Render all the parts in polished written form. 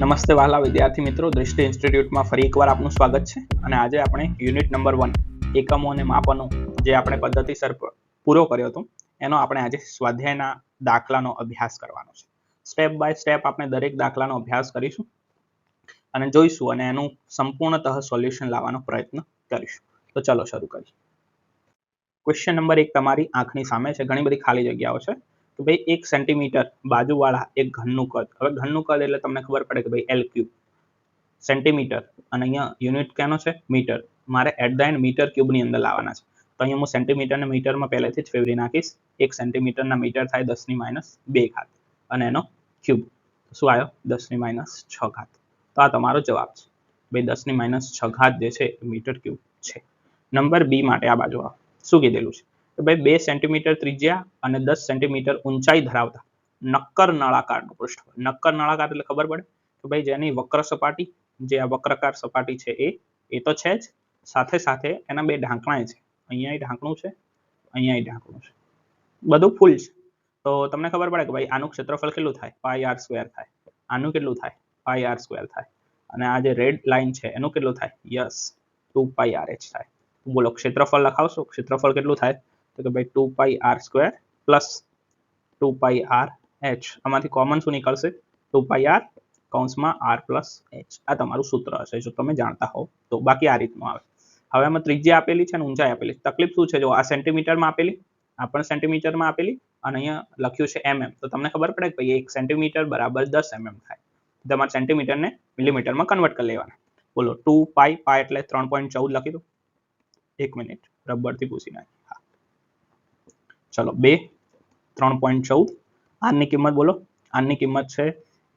નમસ્તે વહાલા વિદ્યાર્થી મિત્રો, દૃષ્ટિ ઇન્સ્ટિટ્યૂટમાં ફરી એકવાર આપનું સ્વાગત છે. અને આજે આપણે યુનિટ નંબર 1 એકમો અને માપનો જે આપણે પદ્ધતિસર પૂરો કર્યો હતો એનો આપણે આજે સ્વાધ્યાયના દાખલાનો અભ્યાસ કરવાનો છે. સ્ટેપ બાય સ્ટેપ આપણે દરેક દાખલાનો અભ્યાસ કરીશું અને જોઈશું અને એનું સંપૂર્ણતઃ સોલ્યુશન લાવવાનો પ્રયત્ન કરીશું. તો ચાલો શરૂ કરીએ. ક્વેશ્ચન નંબર 1 તમારી આંખની સામે છે. ઘણી બધી ખાલી જગ્યાઓ છે. તો ભાઈ 1 સેન્ટીમીટર બાજુવાળા એક ઘનનું કદ. હવે ઘનનું કદ એટલે તમને ખબર પડે કે ભાઈ L ક્યુબ સેન્ટીમીટર અને અહીંયા યુનિટ કેનો છે મીટર. મારે એટ ધ એન્ડ મીટર ક્યુબની અંદર લાવવાના છે. તો અહીંયા હું સેન્ટીમીટરને મીટરમાં પહેલેથી જ ફેરવી નાખીશ. 1 સેન્ટીમીટરના મીટર થાય 10⁻2 ઘાત અને એનો ક્યુબ શું આવ્યો 10⁻6 ઘાત. તો આ તમારો જવાબ છે. ભાઈ 10⁻6 ઘાત જે છે એ મીટર ક્યુબ છે. નંબર બી માટે આ બાજુ આવો. શું કીધેલું છે કે ભાઈ 2 સેન્ટીમીટર ત્રિજ્યા અને 10 સેન્ટીમીટર ઊંચાઈ ધરાવતા નક્કર નળાકારનું પૃષ્ઠફળ. નક્કર નળાકાર એટલે ખબર પડે કે ભાઈ જેની વક્ર સપાટી, જે આ વક્રકાર સપાટી છે એ તો છે જ, સાથે સાથે એના બે ઢાંકણા છે. અહીંયા ઢાંકણું છે, અહીંયા ઢાંકણું છે, બધું ફૂલ છે. તો તમને ખબર પડે કે ભાઈ આનું ક્ષેત્રફળ કેટલું થાય πr² થાય, આનું કેટલું થાય πr² થાય, અને આ જે રેડ લાઈન છે એનું કેટલું થાય યસ 2πrh થાય. બોલો ક્ષેત્રફળ લખાવશો. ક્ષેત્રફળ કેટલું થાય તો કે ભાઈ 2πr² પ્લસ 2πrh. આમાંથી કોમન શું નીકળશે 2πr કૌંસમાં r પ્લસ h. આ તમારું સૂત્ર હશે જો તમે જાણતા હોવ તો. બાકી આ રીતનું આવે. હવે આમાં ત્રિજ્યા આપેલી છે અને ઊંચાઈ આપેલી. તકલીફ શું છે જો આ સેન્ટીમીટરમાં આપેલી, આ પણ સેન્ટીમીટરમાં આપેલી અને અહીંયા લખ્યું છે mm. તો તમને ખબર પડે કે ભાઈ 1 સેન્ટીમીટર બરાબર 10 mm થાય. તમારે સેન્ટીમીટરને મિલીમીટરમાં કન્વર્ટ કરી લેવાના. બોલો 2π એટલે 3.14 લખી દો. 1 મિનિટ રબરથી પૂછી નાખી. હા ચલો 2 3.14. આરની કિંમત બોલો. આરની કિંમત છે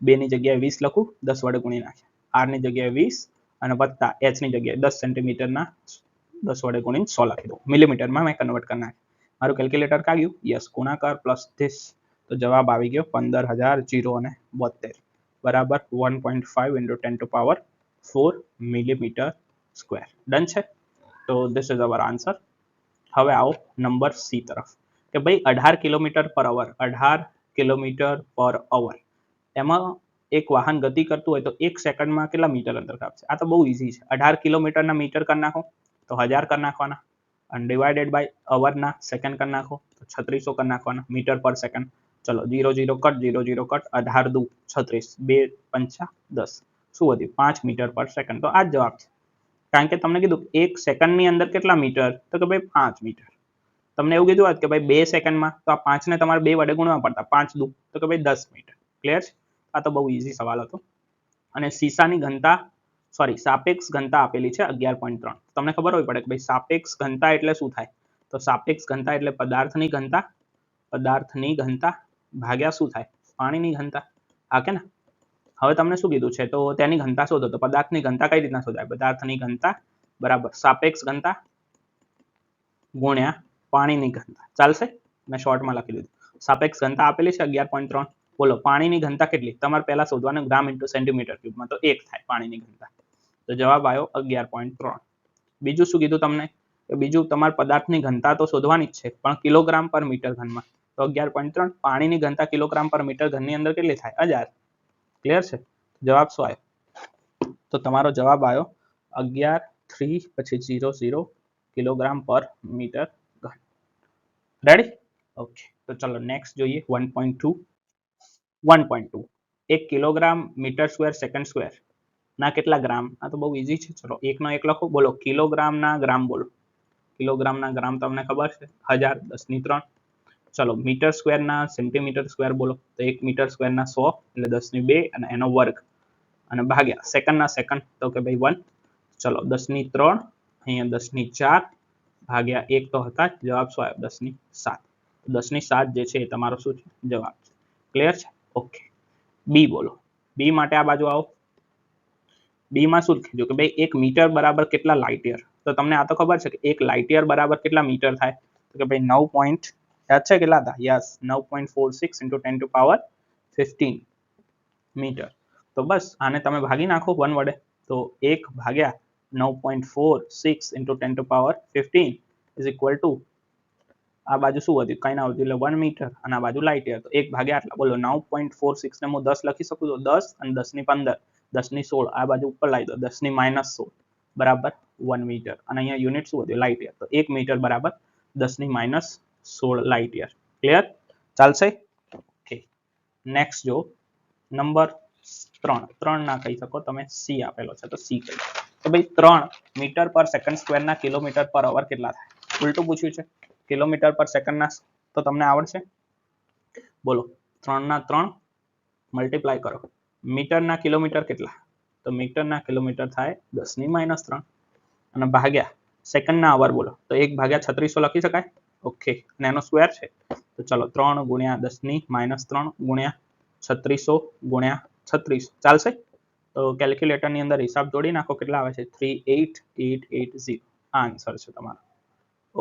2 ની જગ્યાએ 20 લખું, 10 વડે ગુણી નાખ્યા. r ની જગ્યાએ 20 અને વત્તા h ની જગ્યાએ 10 સેન્ટીમીટરના 10 વડે ગુણીને 100 લખી દો. મિલીમીટરમાં મેં કન્વર્ટ કરી નાખ્યું. મારું કેલ્ક્યુલેટર કાઢ્યું યસ ગુણાકાર પ્લસ ધીસ. તો જવાબ આવી ગયો 15,072 બરાબર 1.5 × 10⁴ મિલીમીટર સ્ક્વેર. ડન છે. તો ધીસ ઇઝ અવર આન્સર. હવે આવો નંબર સી તરફ કે ભાઈ 18 કિલોમીટર પર અવર, 18 કિલોમીટર પર અવર એમાં એક વાહન ગતિ કરતું હોય તો 1 સેકન્ડમાં કેટલા મીટર અંતર કાપશે. આ તો બહુ ઈઝી છે. 18 કિલોમીટરના મીટર કરી નાખો તો 1000 કરી નાખવાના અને ડિવાઇડેડ બાય અવરના સેકન્ડ કરી નાખો તો 3600 કરી નાખવાના મીટર પર સેકન્ડ. ચલો 0 0 કટ 0 0 કટ 18 દુ 36 2 5 10 શું વધ્યું 5 મીટર પર સેકન્ડ. તો આ જ જવાબ છે. કારણ કે તમને કીધું 1 સેકન્ડની અંદર કેટલા મીટર તો કે ભાઈ 5 મીટર. તમને એવું કીધું હોત કે ભાઈ 2 સેકન્ડમાં તો આ 5 ને તમારે 2 વડે ગુણવા પડતા 5 દુ તો કે ભાઈ 10 મીટર. ક્લિયર છે. આ તો બહુ ઈઝી સવાલ હતો. અને સીસાની ઘનતા સાપેક્ષ ઘનતા આપેલી છે 11.3. તમને ખબર હોય પડે કે ભાઈ સાપેક્ષ ઘનતા એટલે શું થાય. તો સાપેક્ષ ઘનતા એટલે પદાર્થની ઘનતા ભાગ્યા શું થાય પાણીની ઘનતા. હા કે ના. હવે તમને શું કીધું છે તો તેની ઘનતા શોધો. તો પદાર્થની ઘનતા કઈ રીતના શોધાય. પદાર્થની ઘનતા બરાબર સાપેક્ષ ઘનતા ગુણ્યા પાણીની ઘનતા. ચાલશે. મેં શોર્ટમાં લખી દીધું. સાપેક્ષ ઘનતા આપેલી છે 11.3. બોલો પાણીની ઘનતા કેટલી તમારે પહેલા શોધવાનું ગ્રામ ઇન્ટુ સેન્ટીમીટર ક્યુબમાં. તો 1 થાય પાણીની ઘનતા. તો જવાબ આવ્યો 11.3. બીજું શું કીધું તમને બીજું તમારે પદાર્થની ઘનતા તો શોધવાની જ છે પણ કિલોગ્રામ પર મીટર ઘનમાં. તો 11.3 પાણીની ઘનતા કિલોગ્રામ પર મીટર ઘનની અંદર કેટલી થાય 1000. ક્લિયર છે. જવાબ શું આવ્યો તો તમારો જવાબ આવ્યો 11 3 પછી 00 કિલોગ્રામ પર મીટર ઘન. રેડી. ઓકે તો ચલો નેક્સ્ટ જોઈએ 1.2. 1.2 1 kilogram metre square second square ના કેટલા ગ્રામ. આ તો બહુ ઈઝી છે. ચલો 1 નો 1 લખો. બોલો કિલોગ્રામના ગ્રામ બોલો. કિલોગ્રામના ગ્રામ તમને ખબર છે 1000 10 ની 3. ચલો મીટર સ્ક્વેરના સેન્ટીમીટર સ્ક્વેર બોલો. તો 1 મીટર સ્ક્વેરના 100 એટલે 10 ની 2 અને એનો વર્ગ અને ભાગ્યા સેકન્ડના સેકન્ડ તો કે ભાઈ 1. ચલો 10 ની 3 અહીંયા 10 ની 4 ભાગ્યા 1 તો હતા જ. જવાબ શું આવ્યો 10 ની 7. 10 ની 7 જે છે એ તમારો શું છે જવાબ છે. ક્લિયર છે. ઓકે બી બોલો. બી માટે આ બાજુ આવો. બી માં શું કીધું કે ભાઈ 1 મીટર બરાબર કેટલા લાઇટ યર. તો તમને આ તો ખબર છે કે 1 લાઇટ યર બરાબર કેટલા મીટર થાય તો કે ભાઈ 9 યાદ છે કેટલા હતા યસ 9.46 × 10⁻15 મીટર. તો બસ આને તમે ભાગી નાખો 1 વડે તો 1 ભાગ્યા 9.46 × 10⁻15 ઇઝ ઇક્વલ ટુ આ બાજુ શું વધ્યું? કંઈ ના વધ્યું, એટલે 1 મીટર, અને આ બાજુ લાઇટ યર, તો 1 ભાગ્યા આટલા. બોલો 9.46 ને હું 10 લખી શકું છું, 10 અને 10 ની 15, 10 ની 16, આ બાજુ ઉપર લાવી દો, 10 ની -16 બરાબર 1 મીટર. અને અહીંયા યુનિટ શું વધ્યું? લાઇટ યર, તો 1 મીટર બરાબર 10 ની -16 લાઇટ યર. ક્લિયર? ચાલશે? ઓકે. નેક્સ્ટ જો નંબર 3 ના કહી શકો તમે, સી આપેલો છે તો સી કહી. તો ભાઈ 3 મીટર પર સેકન્ડ સ્ક્વેર ના કિલોમીટર પર અવર કેટલા થાય? ઉલટું પૂછ્યું છે, કિલોમીટર પર સેકન્ડ ના તો તમને આવડશે. બોલો 3 ના 3 મલ્ટીપ્લાય કરો, મીટર ના કિલોમીટર કેટલા? તો મીટર ના કિલોમીટર થાય 10 ની -3, અને ભાગ્યા સેકન્ડ ના અવર. બોલો તો 1 ભાગ્યા 3600 લખી શકાય. ઓકે, અને એનો સ્ક્વેર છે તો ચલો 3 ગુણ્યા 10 ની -3 ગુણ્યા 3600 ગુણ્યા 3600 ચાલશે. તો કેલ્ક્યુલેટર ની અંદર હિસાબ જોડી નાખો, કેટલા આવે છે? 38880. આ આન્સર છે તમારો.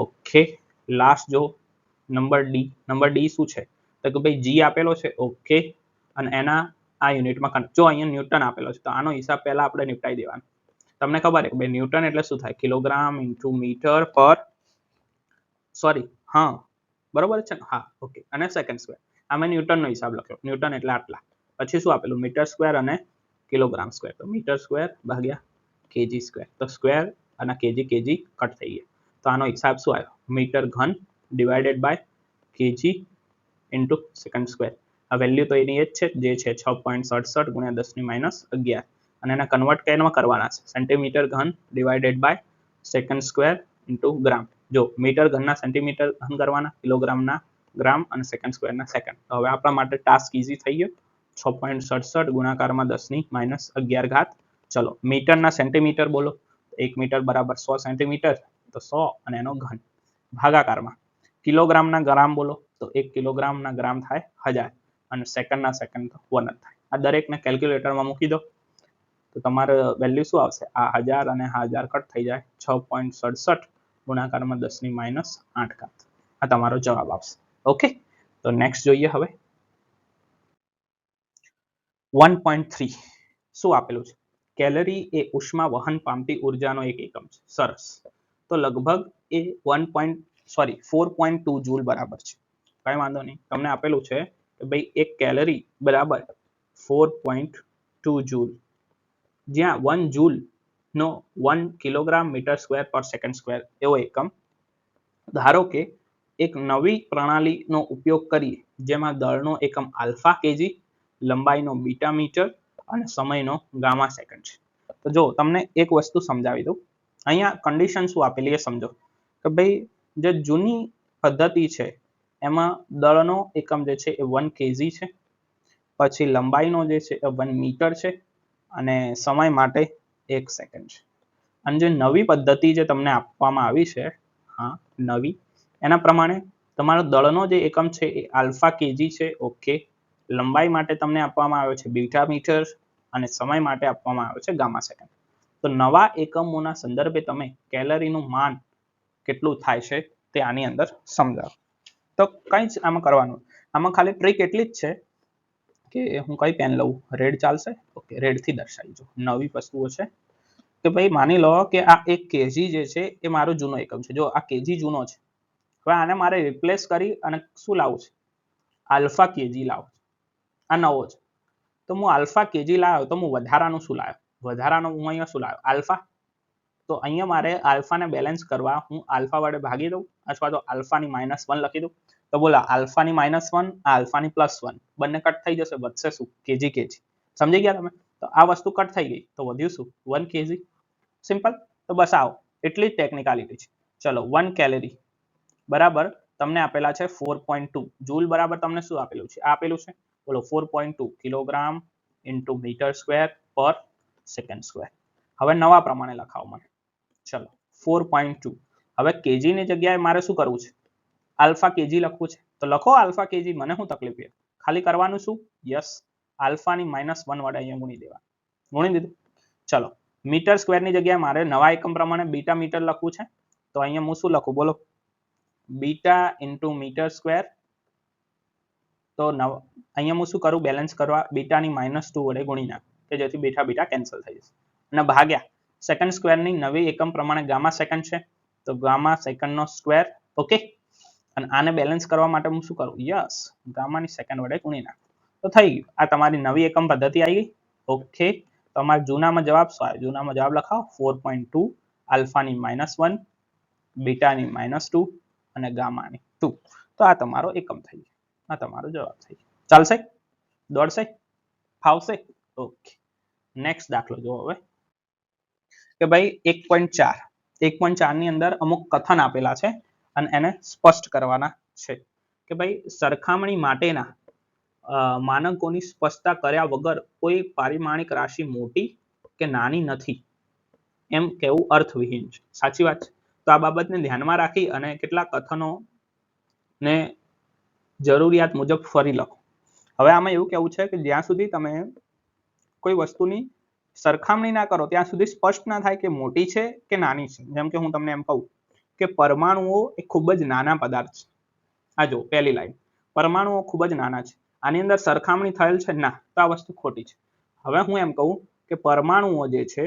ઓકે. લાસ્ટ જો નંબર ડી શું છે? તો કે ભાઈ જી આપેલો છે. ઓકે, અને એના આ યુનિટમાં જો અહીંયા ન્યૂટન આપેલો છે તો આનો હિસાબ પહેલા આપણે નિપટાઈ દેવાનો. તમને ખબર છે કે ભાઈ ન્યૂટન એટલે શું થાય? કિલોગ્રામ ઇન્ટુ મીટર પર, સોરી, હા બરોબર છે ને? હા, ઓકે. અને સેકન્ડ સ્ક્વેર, આમાં ન્યૂટનનો હિસાબ લખ્યો, ન્યૂટન એટલે આટલા. પછી શું આપેલું? મીટર સ્ક્વેર અને કિલોગ્રામ સ્ક્વેર, તો મીટર સ્ક્વેર ભાગ્યા કેજી સ્ક્વેર, તો સ્ક્વેર અને કેજી કટ થઈ ગયા. તો આનો હિસાબ શું આવ્યો? મીટર ઘન divided by KG into second square. આ વેલ્યુ તો એની જ છે, જે છે 6.67 ગુણ્યા 10 ની -11, અને એના કન્વર્ટ કેમાં કરવાના છે? સેન્ટીમીટર ઘન divided by second square into gram. જો મીટર ઘનના સેન્ટીમીટર ઘન કરવાના, કિલોગ્રામના ગ્રામ, અને સેકન્ડ સ્ક્વેરના સેકન્ડ. તો હવે આપણા માટે ટાસ્ક ઈઝી થઈ ગયો. 6.67 ગુણાકારમાં 10 ની -11 ઘાત. ચલો મીટરના સેન્ટીમીટર બોલો, 1 મીટર બરાબર 100 સેન્ટીમીટર, તો 100 અને એનો ઘન. ભાગાકારમાં કિલોગ્રામના ગ્રામ બોલો, તો 1 કિલોગ્રામના ગ્રામ થાય 1000, અને સેકન્ડના સેકન્ડ તો 1 જ થાય. આ દરેકને કેલ્ક્યુલેટરમાં મૂકી દો તો તમારે વેલ્યુ શું આવશે? આ 1000 અને 1000 કટ થઈ જાય, 6.67 ગુણાકારમાં 10 ની -8 ઘાત. આ તમારો જવાબ આવશે. ઓકે, તો નેક્સ્ટ જોઈએ હવે 1.3 શું આપેલું છે? કેલરી એ ઉષ્મા વહન પામતી ઉર્જાનો એક એકમ છે. સરસ. તો લગભગ એ 4.2 જૂલ બરાબર છે. કઈ વાંધો નહીં, તમને આપેલું છે કે ભાઈ એક કેલરી બરાબર 4.2 જૂલ, જ્યાં 1 જૂલ નો 1 કિલોગ્રામ મીટર સ્ક્વેર પર સેકન્ડ સ્ક્વેર એવો એકમ. ધારો કે એક નવી પ્રણાલીનો ઉપયોગ કરી, જેમાં દળનો એકમ આલ્ફા કેજી, લંબાઈનો બીટા મીટર અને સમયનો ગામા સેકન્ડ છે. તો જો તમને એક વસ્તુ સમજાવી દઉં, અહીંયા કન્ડિશન શું આપેલી એ સમજો કે ભાઈ જે જૂની પદ્ધતિ છે એમાં દળનો એકમ જે છે એ 1 કેજી છે, પછી લંબાઈનો જે છે એ 1 મીટર છે, અને સમય માટે 1 સેકન્ડ છે. અને જે નવી પદ્ધતિ જે તમને આપવામાં આવી છે, હા નવી, એના પ્રમાણે તમારો દળનો જે એકમ છે એ આલ્ફા કેજી છે. ઓકે, લંબાઈ માટે તમને આપવામાં આવ્યો છે બીટા મીટર, અને સમય માટે આપવામાં આવ્યો છે ગામા સેકન્ડ. તો નવા એકમોના સંદર્ભે તમે કેલરીનું માન કેટલું થાય છે તે આની અંદર સમજાવો. તો કંઈ જ આમાં કરવાનું, આમાં ખાલી ટ્રીક એટલી જ છે કે હું કઈ પેન લઉં? રેડ ચાલશે? ઓકે, રેડ થી દર્શાવી જો નવી વસ્તુઓ છે કે ભાઈ માની લો કે આ 1 કેજી જે છે એ મારો જૂનો એકમ છે. જો આ કેજી જૂનો છે, હવે આને મારે રિપ્લેસ કરી અને શું લાવવું છે? આલ્ફા કેજી લાવવું. આ નવો છે તો હું આલ્ફા કેજી લાવ્યો, તો હું વધારાનું શું લાવ્યો? વધારાનું હું અહીંયા શું લાવ્યો? આલ્ફા. તો અહીંયા મારે આલ્ફાને બેલેન્સ કરવા હું આલ્ફા વડે ભાગી દઉં, અથવા તો આલ્ફાની -1 લખી દઉં. તો બોલો આલ્ફાની -1, આલ્ફાની +1, બંને કટ થઈ જશે, વધશે શું? કેજી. સમજી ગયા તમે? તો આ વસ્તુ કટ થઈ ગઈ તો વધ્યું શું? 1 કેજી. સિમ્પલ. તો બસ આવો, એટલી જ ટેકનિકાલિટી છે. ચલો 1 કેલરી બરાબર તમને આપેલા છે 4.2 જૂલ બરાબર તમને શું આપેલું છે? આપેલું છે બોલો 4.2 કિલોગ્રામ ઇન્ટુ મીટર સ્ક્વેર પર સેકન્ડ સ્ક્વેર. હવે નવા પ્રમાણે લખાવો મને. ચલો 4.2, હવે કેજી ની જગ્યાએ મારે શું કરવું છે? આલ્ફા કેજી લખવું છે. તો લખો આલ્ફા કેજી, મને શું તકલીફ છે? ખાલી કરવાનું શું? યસ, આલ્ફાની -1 વડે અહીંયા ગુણી દેવા. ગુણી દીધું. ચલો મીટર સ્ક્વેરની જગ્યાએ મારે નવા એકમ પ્રમાણે બીટા મીટર લખવું છે. તો અહીંયા હું શું લખું બોલો? Beta into metre square. તો અહીંયા હું શું કરું? બેલેન્સ કરવા બીટાની -2 વડે ગુણી નાખું, કે જેથી બીટા કેન્સલ થઈ જશે, અને ભાગ્યા સેકન્ડ સ્ક્વેરની નવી એકમ પ્રમાણે ગામા સેકન્ડ છે, તો ગામા સેકન્ડનો સ્ક્વેર. ઓકે, અને આને બેલેન્સ કરવા માટે હું શું કરું? યસ, ગામાની સેકન્ડ વડે ગુણી નાખું તો થઈ ગયું. આ તમારી નવી એકમ પદ્ધતિ આવી ગઈ. ઓકે, તમારા જૂનામાં જવાબ શું આવ્યો? જૂનામાં જવાબ લખાવો 4.2, આલ્ફાની -1, બીટાની -2 અને ગામાની 2. તો આ તમારો એકમ થઈ ગયો. આ તમારો જવાબ થઈ ગયો. ચાલશે? દોડશે? ફાવશે? ઓકે, નેક્સ્ટ દાખલો જો હવે કે ભાઈ 1.4 ની અંદર અમુક કથન આપેલા છે અને એને સ્પષ્ટ કરવાના છે કે ભાઈ સરખામણી માટેના માનકોની સ્પષ્ટતા કર્યા વગર કોઈ પારિમાણિક રાશિ મોટી કે નાની નથી એમ કહેવું અર્થવિહીન છે. સાચી વાત છે. તો આ બાબતને ધ્યાનમાં રાખી અને કેટલાક કથનો ને જરૂરિયાત મુજબ ફરી લખો. હવે આમાં એવું કહેવું છે કે જ્યાં સુધી તમે કોઈ વસ્તુની સરખામણી ના કરો ત્યાં સુધી સ્પષ્ટ ના થાય કે મોટી છે કે નાની છે. જેમ કે હું તમને એમ કહું કે પરમાણુઓ એ ખૂબ જ નાના પદાર્થ છે. આ જો પહેલી લાઈન, પરમાણુઓ ખૂબ જ નાના છે, આની અંદર સરખામણી થયેલ છે ના, તો આ વસ્તુ ખોટી છે. હવે હું એમ કહું કે પરમાણુઓ જે છે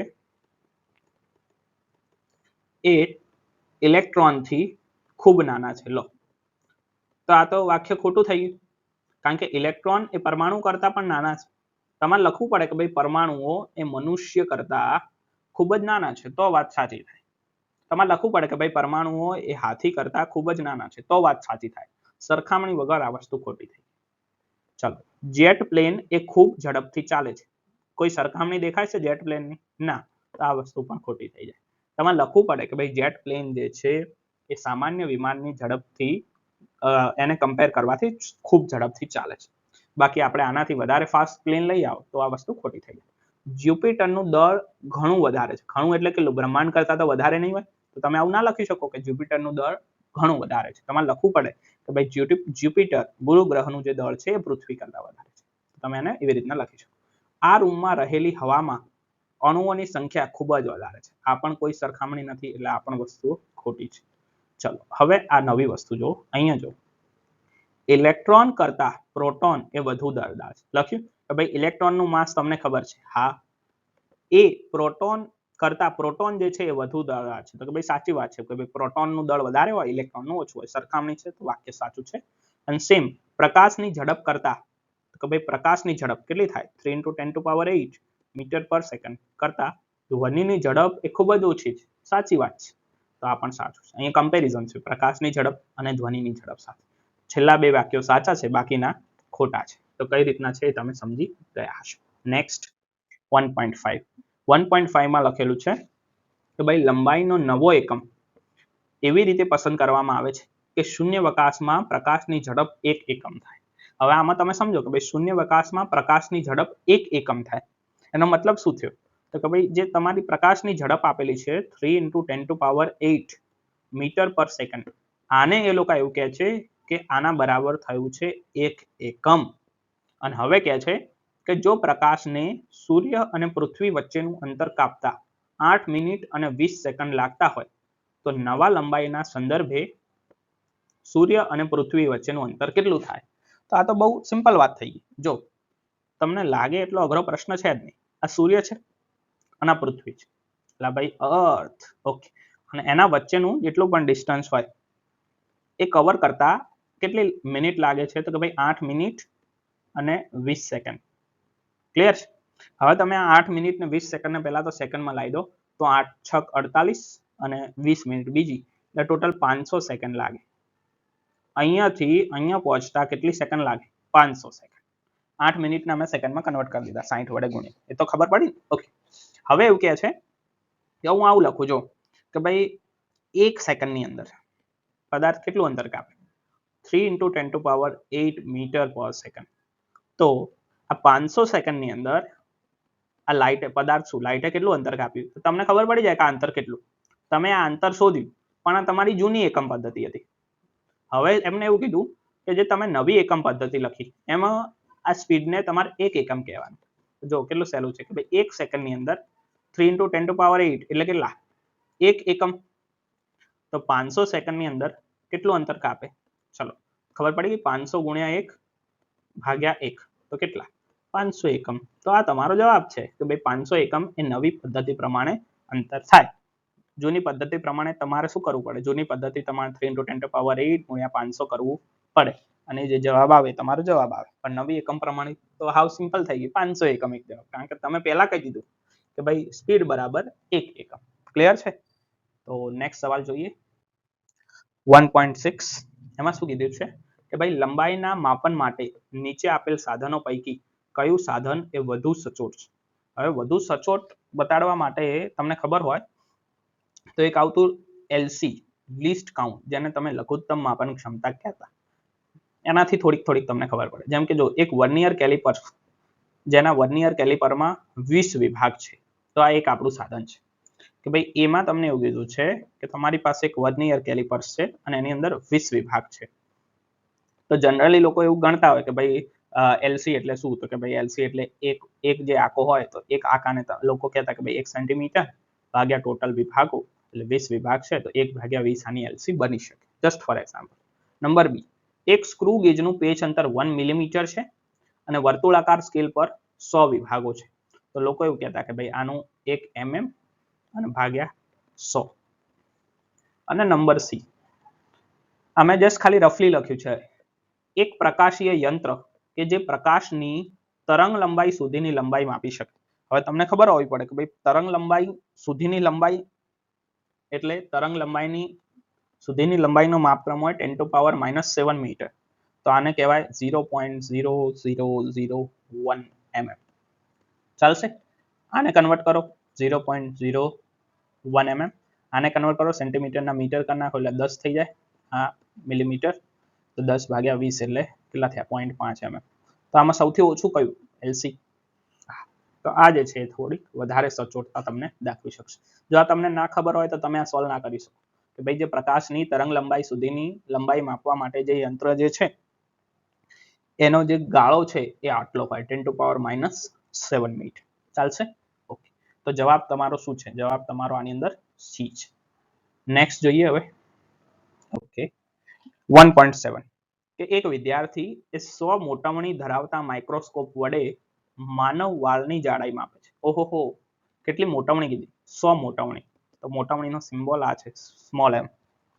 એ ઇલેક્ટ્રોનથી ખૂબ નાના છે. લો, તો આ તો વાક્ય ખોટું થઈ ગયું, કારણ કે ઇલેક્ટ્રોન એ પરમાણુ કરતા પણ નાના છે. તમારે લખવું પડે કે ભાઈ પરમાણુઓ એ મનુષ્ય કરતા ખૂબ જ નાના છે, તો વાત સાચી થાય. તમારે લખવું પડે કે ભાઈ પરમાણુઓ એ હાથી કરતા ખૂબ જ નાના છે, તો વાત સાચી થાય. સરખામણી વગર આ વસ્તુ ખોટી થઈ. ચાલો, જેટ પ્લેન એ ખૂબ ઝડપથી ચાલે છે. કોઈ સરખામણી દેખાય છે જેટ પ્લેનની? ના, તો આ વસ્તુ પણ ખોટી થઈ જાય. તમારે લખવું પડે કે ભાઈ જેટ પ્લેન જે છે એ સામાન્ય વિમાનની ઝડપથી એને કમ્પેર કરવાથી ખૂબ ઝડપથી ચાલે છે. બાકી આપણે આનાથી વધારે ફાસ્ટ પ્લેન લઈ આવો તો આ વસ્તુ ખોટી થઈ જાય. જ્યુપિટરનું દળ ઘણું વધારે છે. ઘણું એટલે કે બ્રહ્માંડ કરતા તો વધારે નહીં હોય, તો તમે આવું ના લખી શકો કે જ્યુપિટરનું દળ ઘણું વધારે છે. તમારે લખવું પડે કે ભાઈ જ્યુપિટર ગુરુ ગ્રહનું જે દળ છે એ પૃથ્વી કરતા વધારે છે. તમે એને એવી રીતના લખી શકો. આ રૂમમાં રહેલી હવામાં અણુઓની સંખ્યા ખૂબ જ વધારે છે. આ પણ કોઈ સરખામણી નથી, એટલે આ પણ વસ્તુ ખોટી છે. ચલો, હવે આ નવી વસ્તુ જો, અહીંયા જો ઇલેક્ટ્રોન કરતા પ્રોટોન એ વધુ દળદાર છે. લખ્યું કે ભાઈ ઇલેક્ટ્રોનનું માસ તમને ખબર છે? હા, એ પ્રોટોન કરતા પ્રોટોન જે છે એ વધુ દળદાર છે. તો કે ભાઈ સાચી વાત છે કે ભાઈ પ્રોટોનનું દળ વધારે હોય, ઇલેક્ટ્રોનનું ઓછું હોય. સરખામણી છે તો વાક્ય સાચું છે. અને સેમ પ્રકાશની ઝડપ કરતા, તો કે ભાઈ પ્રકાશની ઝડપ કેટલી થાય? 3 × 10⁸ મીટર પર સેકન્ડ કરતા ધ્વનિની ઝડપ એ ખૂબ જ ઓછી છે. સાચી વાત છે, તો આ પણ સાચું છે. અહીંયા કમ્પેરિઝન છે પ્રકાશની ઝડપ અને ધ્વનિની ઝડપ સાથે. છેલ્લા બે વાક્યો સાચા છે, બાકીના ખોટા છે. તો કઈ રીતના છે એ તમે સમજી ગયા હશો. નેક્સ્ટ 1.5. 1.5 માં લખેલું છે કે ભાઈ લંબાઈનો નવો એકમ એવી રીતે પસંદ કરવામાં આવે છે કે શૂન્યાવકાશમાં પ્રકાશની ઝડપ 1 એકમ થાય. હવે આમાં તમે સમજો કે ભાઈ શૂન્યાવકાશમાં પ્રકાશની ઝડપ 1 એકમ થાય. એનો મતલબ શું થયો? તો કે ભાઈ જે તમારી પ્રકાશની ઝડપ આપેલી છે 3 × 10⁸ મીટર પર સેકન્ડ, આને એ લોકો એવું કહે છે કે આના બરાબર થયું છે 1 એકમ. અને હવે કહે છે કે જો પ્રકાશને સૂર્ય અને પૃથ્વી વચ્ચેનું અંતર કાપતા 8 મિનિટ અને 20 સેકન્ડ લાગતા હોય તો નવા લંબાઈના સંદર્ભે સૂર્ય અને પૃથ્વી વચ્ચેનું અંતર કેટલું થાય? તો આ તો બહુ સિમ્પલ વાત થઈ ગઈ. જો તમને લાગે એટલો અઘરો પ્રશ્ન છે જ નહીં. આ સૂર્ય છે અને પૃથ્વી છે, એટલે ભાઈ અર્થ. ઓકે, અને એના વચ્ચેનું જેટલું પણ ડિસ્ટન્સ હોય એ કવર કરતા કેટલી મિનિટ લાગે છે? તો કે ભાઈ 8 મિનિટ અને 20 સેકન્ડ. ક્લિયર છે? હવે તમે આ 8 મિનિટ ને 20 સેકન્ડ ને પહેલા તો સેકન્ડમાં લાવી દો, તો 8 × 6 = 48 અને 20 મિનિટ બીજી, એટલે ટોટલ 500 સેકન્ડ લાગે. અહીંયાથી અહીંયા પહોંચતા કેટલી સેકન્ડ લાગે? 500 સેકન્ડ. 8 મિનિટને અમે સેકન્ડમાં કન્વર્ટ કરી દીધા 60 વડે ગુણ્યા. એ તો ખબર પડી? ઓકે, હવે એવું કહે છે કે હું આવું લખું જો કે ભાઈ 1 સેકન્ડની અંદર પદાર્થ કેટલું અંતર કાપે? 3 × 10⁸ મીટર પર સેકન્ડ. તો આ 500 સેકન્ડની અંદર આ લાઇટ પદાર્થ શું લાઇટે કેટલું અંતર કાપ્યું? તો તમને ખબર પડી જાય કે આ અંતર કેટલું. તમે આ અંતર શોધ્યું, પણ આ તમારી જૂની એકમ પદ્ધતિ હતી. હવે એમને એવું કીધું કે જે તમે નવી એકમ પદ્ધતિ લખી એમાં આ સ્પીડને તમારે 1 એકમ કહેવાનું. જો કેટલું સહેલું છે કે ભાઈ 1 સેકન્ડની અંદર 3 × 10⁸ એટલે કેટલા? 1 એકમ. તો 500 સેકન્ડની અંદર કેટલું અંતર કાપે? ચલો, ખબર પડી ગઈ? 500 × 1 ભાગ્યા 1 તો કેટલા? 500 એકમ. તો આ તમારો જવાબ છે કે ભાઈ 500 એકમ એ નવી પદ્ધતિ પ્રમાણે અંતર થાય. જૂની પદ્ધતિ પ્રમાણે તમારે શું કરવું પડે? જૂની પદ્ધતિ તમારે 3 × 10⁸ ગુણ્યા 500 કરવું પડે અને જે જવાબ આવે તમારો જવાબ આવે. પણ નવી એકમ પ્રમાણે તો હાવ સિમ્પલ થઈ ગયું, 500 એકમ એક જવાબ, કારણ કે તમે પહેલા કહી દીધું કે ભાઈ સ્પીડ બરાબર 1 એકમ. ક્લિયર છે? તો નેક્સ્ટ સવાલ જોઈએ 1.6. એમાં શું કીધું છે કે ભાઈ લંબાઈના માપન માટે નીચે આપેલ સાધનો પૈકી કયું સાધન એ વધુ સચોટ છે? હવે વધુ સચોટ બતાડવા માટે તમને ખબર હોય તો એક આવતું એલસી, લીસ્ટ કાઉન્ટ, જેને તમે લઘુત્તમ માપન ક્ષમતા કહેતા, એનાથી થોડીક તમને ખબર પડે. જેમ કે જો એક વર્નિયર કેલિપર, જેના વર્નિયર કેલિપરમાં 20 વિભાગ છે, તો આ એક આપણું સાધન છે કે ભાઈ એમાં તમને એવું કીધું છે કે તમારી પાસે એક વર્નિયર કેલિપર્સ છે અને એની અંદર 20 વિભાગ છે. તો જનરલી લોકો એવું ગણતા હોય કે ભાઈ એલસી એટલે શું? તો કે ભાઈ એલસી એટલે એક જે આંકો હોય તો એક આંકાને લોકો કહેતા કે ભાઈ 1 સેન્ટીમીટર ભાગ્યા ટોટલ વિભાગો એટલે 20 વિભાગ છે તો 1/20 આની એલસી બની શકે. Just for example. Number B, એક સ્ક્રૂ ગેજનું પેચ અંતર 1 મિલીમીટર છે અને વર્તુળાકાર સ્કેલ પર 100 વિભાગો છે. તો લોકો એવું કહેતા કે ભાઈ આનું 1 mm અને ભાગ્યા 100. અને નંબર સી, અમે જસ્ટ ખાલી રફલી લખ્યું છે, એક પ્રકાશીય યંત્ર કે જે પ્રકાશની તરંગ લંબાઈ સુધીની લંબાઈ માપી શકે. હવે તમને ખબર હોવી પડે કે ભાઈ તરંગ લંબાઈ સુધીની લંબાઈ એટલે તરંગ લંબાઈની સુધીની લંબાઈનો માપક્રમ હોય 10⁻⁻7 મીટર. તો આને કહેવાય 0.0001 mm. ચાલશે? આને કન્વર્ટ કરો 0.01 mm. આને કન્વર્ટ કરો સેન્ટીમીટરના મીટર કરી નાખો એટલે 10 થઈ જાય. આ મિલીમીટર, તો 10/20 એટલે કેટલા થયા? 0.5 mm. તો આમાં સૌથી ઓછું કયું? એલસી. તો આ જે છે થોડીક વધારે સચોટતા તમને દાખવી શકશે. જો આ તમને ના ખબર હોય તો તમે આ સોલ્વ ના કરી શકો કે ભાઈ જે પ્રકાશની તરંગ લંબાઈ સુધીની લંબાઈ માપવા માટે જે યંત્ર જે છે એનો જે ગાળો છે એ આટલો હોય 10⁻⁻7 મીટર. ચાલશે? ઓકે. તો જવાબ તમારો શું છે? જવાબ તમારો આની અંદર સી છે. નેક્સ્ટ જોઈએ હવે. ઓકે. 1.7 કે એક વિદ્યાર્થી એ 100 મોટવણી ધરાવતા માઇક્રોસ્કોપ વડે માનવ વાળની જાડાઈ માપે છે. ઓહોહો, કેટલી મોટવણી કીધી? 100 મોટવણી. તો મોટવણીનો સિમ્બોલ આ છે, સ્મોલ m.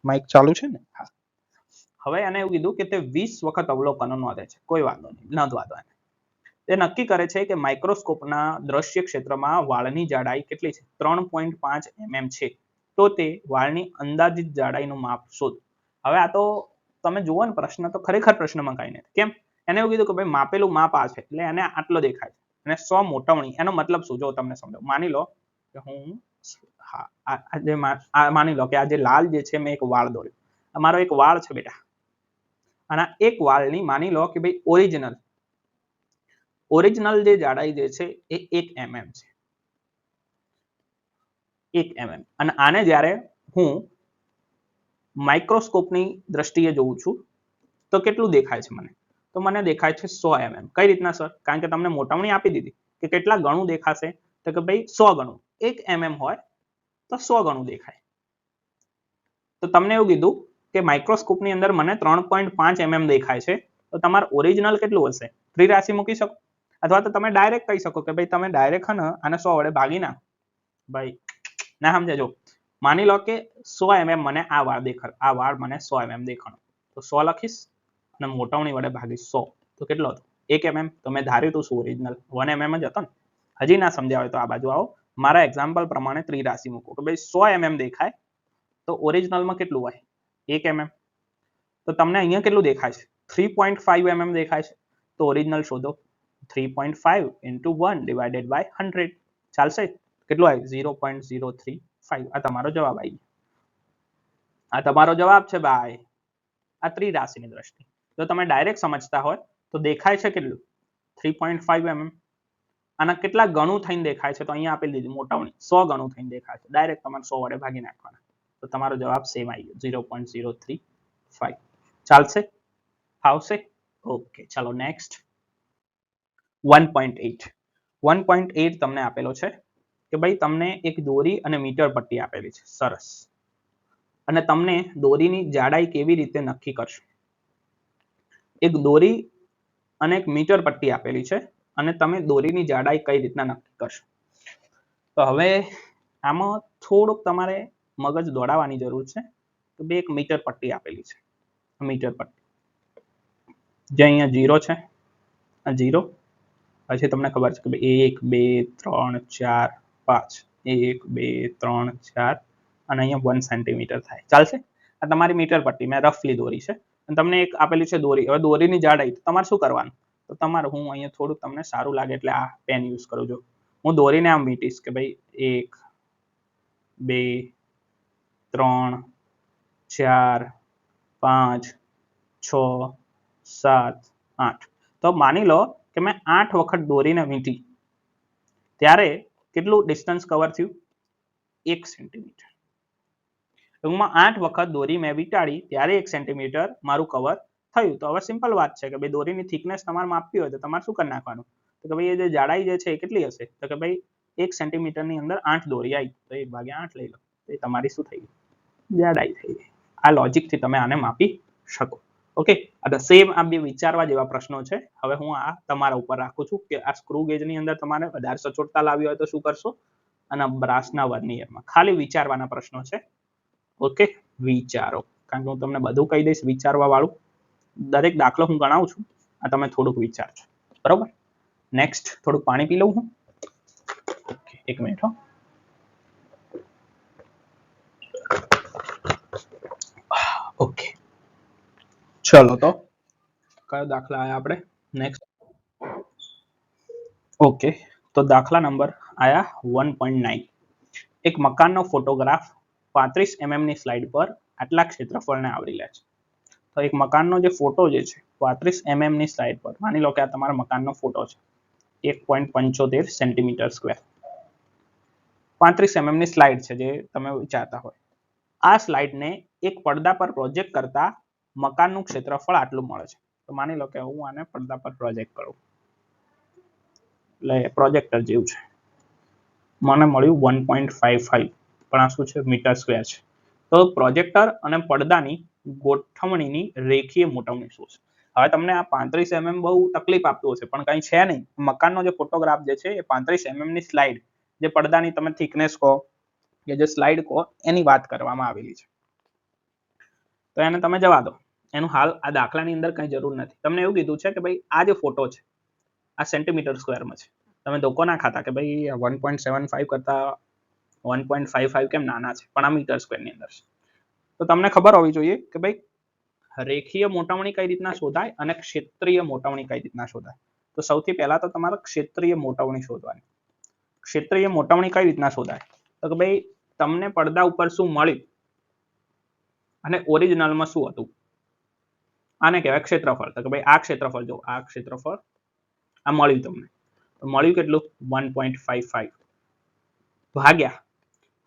માઇક ચાલુ છે ને? હા. હવે એને એવું કીધું કે તે 20 વખત અવલોકનો નોંધે છે. કોઈ વાંધો નહીં, નોંધવા દો એને. તે નક્કી કરે છે કે માઇક્રોસ્કોપના દ્રશ્ય ક્ષેત્રમાં વાળની જાડાઈ કેટલી છે? 3.5 mm છે. તો તે વાળની અંદાજિત જાડાઈનું માપ શોધ. હવે આ તો તમે જુઓ ને પ્રશ્ન તો ખરેખર પ્રશ્નમાં કાંઈ નથી. કેમ? એને એવું કીધું કે ભાઈ માપેલું માપ આ છે એટલે એને આટલો દેખાય છે અને 100 મોટવણી, એનો મતલબ શું? જો તમને સમજાવું. માની લો કે હું માની લો કે આ જે લાલ જે છે મેં એક વાળ દોર્યો. અમારો એક વાળ છે બેટા, અને એક વાળની માની લો કે ભાઈ ઓરિજિનલ જે જાડાઈ જે છે એ 1 mm છે. 1 mm. અને આને જ્યારે હું માઇક્રોસ્કોપની દ્રષ્ટિએ જોઉં છું તો કેટલું દેખાય છે મને? તો મને દેખાય છે 100 mm. કઈ રીતના સર? કારણ કે તમને મોટવણી આપી દીધી કે કેટલા ગણું દેખાશે, તો કે ભાઈ 100 ગણું. 1 mm હોય તો 100 ગણું દેખાય. તો તમને એવું કીધું કે માઇક્રોસ્કોપની અંદર મને 3.5 mm દેખાય છે, તો તમારું ઓરિજિનલ કેટલું હશે? ત્રિરાશી મૂકી શકો, અથવા તો તમે ડાયરેક્ટ કહી શકો કે ભાઈ તમે ડાયરેક્ટ આને 100 વડે ભાગી નાખો. ભાઈ ના સમજજો. માની લો કે 100 mm મને આ વાળ મને 100 mm દેખાણો, તો 100 લખીશ અને મોટવણી વડે ભાગીશ 100, તો કેટલો હતો? 1 mm. તો મેં ધાર્યું હતું શું ઓરિજિનલ 1 mm જ હતો ને? હજી ના સમજ્યા હોય તો આ બાજુ આવો, મારા એક્ઝામ્પલ પ્રમાણે ત્રિરાશી મૂકો કે ભાઈ 100 mm દેખાય તો ઓરિજિનલમાં કેટલું હોય? 1 mm. તો તમને અહીંયા કેટલું દેખાય છે? 3.5 mm દેખાય છે. તો ઓરિજિનલ શોધો. 3.5 × 1/100. ચાલશે? કેટલું આવ્યું? 0.035. આ તમારો જવાબ આવી ગયો. આ તમારો જવાબ છે ભાઈ. આ ત્રિરાશીની દ્રષ્ટિ. જો તમે ડાયરેક્ટ સમજતા હોય તો દેખાય છે કેટલું? 3.5 mm. આના કેટલા ગણું થઈને દેખાય છે? તો અહીંયા આપી દીધું મોટવણી 100 ગણું થઈને દેખાય છે. ડાયરેક્ટ તમારે 100 વડે ભાગી નાખવાના. તો તમારો જવાબ સેમ આવી ગયો 0.035. ચાલશે? આવશે? ઓકે, ચાલો નેક્સ્ટ 1.8. 1.8 તમને આપેલો છે કે ભાઈ તમને એક દોરી અને મીટર પટ્ટી આપેલી છે. સરસ. અને તમને દોરીની જાડાઈ કેવી રીતે નક્કી કરશો? એક દોરી અને એક મીટર પટ્ટી આપેલી છે અને તમે દોરીની જાડાઈ કઈ રીતના નક્કી કરશો? તો હવે આમાં થોડુંક તમારે મગજ દોડાવવાની જરૂર છે. તો બે એક મીટર પટ્ટી આપેલી છે, મીટર પટ્ટી જે અહીંયા 0 છે, આ 0, પછી તમને ખબર છે કે 1 2 3 4 5, 1 2 3 4 અને અહીંયા 1 સેન્ટીમીટર થાય. ચાલશે? આ તમારી મીટર પટ્ટી મેં રફલી દોરી છે અને તમને એક આપેલી છે દોરી. હવે દોરીની જાડાઈ તમારે શું કરવાનું? તો તમારે હું અહીંયા થોડું તમને સારું લાગે એટલે આ પેન યુઝ કરું છું. હું દોરીને આમ વીંટીશ કે ભાઈ 1 2 3 4 5 6 7 8. તો માની લો કે મેં 8 વખત દોરીને વીંટી, ત્યારે કેટલું ડિસ્ટન્સ કવર થયું? 1 સેન્ટીમીટર. ટૂંકમાં 8 વખત દોરી મેં વીંટાળી ત્યારે 1 સેન્ટીમીટર મારું કવર થયું. તો હવે સિમ્પલ વાત છે કે ભાઈ દોરીની થિકનેસ તમારે માપવી હોય તો તમારે શું કરી નાખવાનું? તો કે ભાઈ એ જે જાડાઈ જે છે એ કેટલી હશે? તો કે ભાઈ 1 સેન્ટીમીટરની અંદર 8 દોરી આવી, તો 1/8 લઈ લો, તો એ તમારી શું થઈ ગઈ? જાડાઈ થઈ ગઈ. આ લોજિકથી તમે આને માપી શકો. ઓકે, આ સેમ આ બે વિચારવા જેવા પ્રશ્નો છે. હવે હું આ તમારા ઉપર રાખું છું કે આ સ્ક્રૂ ગેજની અંદર તમારે વધારે સચોટતા લાવી હોય તો શું કરશો, અને બ્રાસના વર્નિયરમાં ખાલી વિચારવાના પ્રશ્નો છે. ઓકે, વિચારો, કારણ કે હું તમને બધું કહી દઈશ વિચારવા વાળું. દરેક દાખલો હું ગણાવું છું, આ તમે થોડુંક વિચારજો. બરોબર? નેક્સ્ટ થોડુંક પાણી પી લઉં હું. ઓકે, એક મિનિટ હો. ઓકે, ચલો તો કયો દાખલા આયા આપણે? નેક્સ્ટ. ઓકે, તો દાખલા નંબર આયા 1.9. એક મકાનનો ફોટોગ્રાફ 35 mm ની સ્લાઇડ પર આટલા ક્ષેત્રફળને આવરી લે છે. તો એક મકાનનો જે ફોટો જે છે 35 mm ની સ્લાઇડ પર, માની લો કે આ તમારા મકાનનો ફોટો છે, 1.75 સેન્ટીમીટર સ્ક્વેર, 35 mm ની સ્લાઇડ છે જે તમે વિચારતા હોય. આ સ્લાઇડને એક પડદા પર પ્રોજેક્ટ કરતા મકાનનું ક્ષેત્રફળ આટલું મળે છે. તો માની લો કે હું આને પડદા પર પ્રોજેક્ટ કરું, એટલે પ્રોજેક્ટર જેવું છે, મને મળ્યું 1.55, પણ આ શું છે? મીટર સ્ક્વેર છે. તો પ્રોજેક્ટર અને પડદાની ગોઠવણીની રેખીય મોટવણી શું છે? હવે તમને આ 35 mm બહુ તકલીફ આપતું હશે, પણ કંઈ છે નહીં. મકાનનો જે ફોટોગ્રાફ જે છે એ 35 mm ની સ્લાઇડ, જે પડદાની તમે થિકનેસ કહો કે જે સ્લાઇડ કહો, એની વાત કરવામાં આવેલી છે. તો એને તમે જવા દો, એનું હાલ આ દાખલાની અંદર કંઈ જરૂર નથી. તમને એવું કીધું છે કે ભાઈ આ જે ફોટો છે આ સેન્ટીમીટર સ્ક્વેરમાં છે. તમે ધોકો ના ખાતા કે ભાઈ 1.75 કરતા 1.55 કેમ નાના છે, પણ આ મીટર સ્ક્વેરની અંદર છે. તો તમને ખબર હોવી જોઈએ કે ભાઈ રેખીય મોટવણી કઈ રીતના શોધાય અને ક્ષેત્રીય મોટવણી કઈ રીતના શોધાય. તો સૌથી પહેલા તો તમારે ક્ષેત્રીય મોટવણી શોધવાની. ક્ષેત્રીય મોટવણી કઈ રીતના શોધાય? તો કે ભાઈ તમને પડદા ઉપર શું મળ્યું અને ઓરિજિનલમાં શું હતું, આને કહેવાય ક્ષેત્રફળ. તો કે ભાઈ આ ક્ષેત્રફળ જો, આ ક્ષેત્રફળ આ મળ્યું તમને, તો મળ્યું કેટલું? 1.55 ભાગ્યા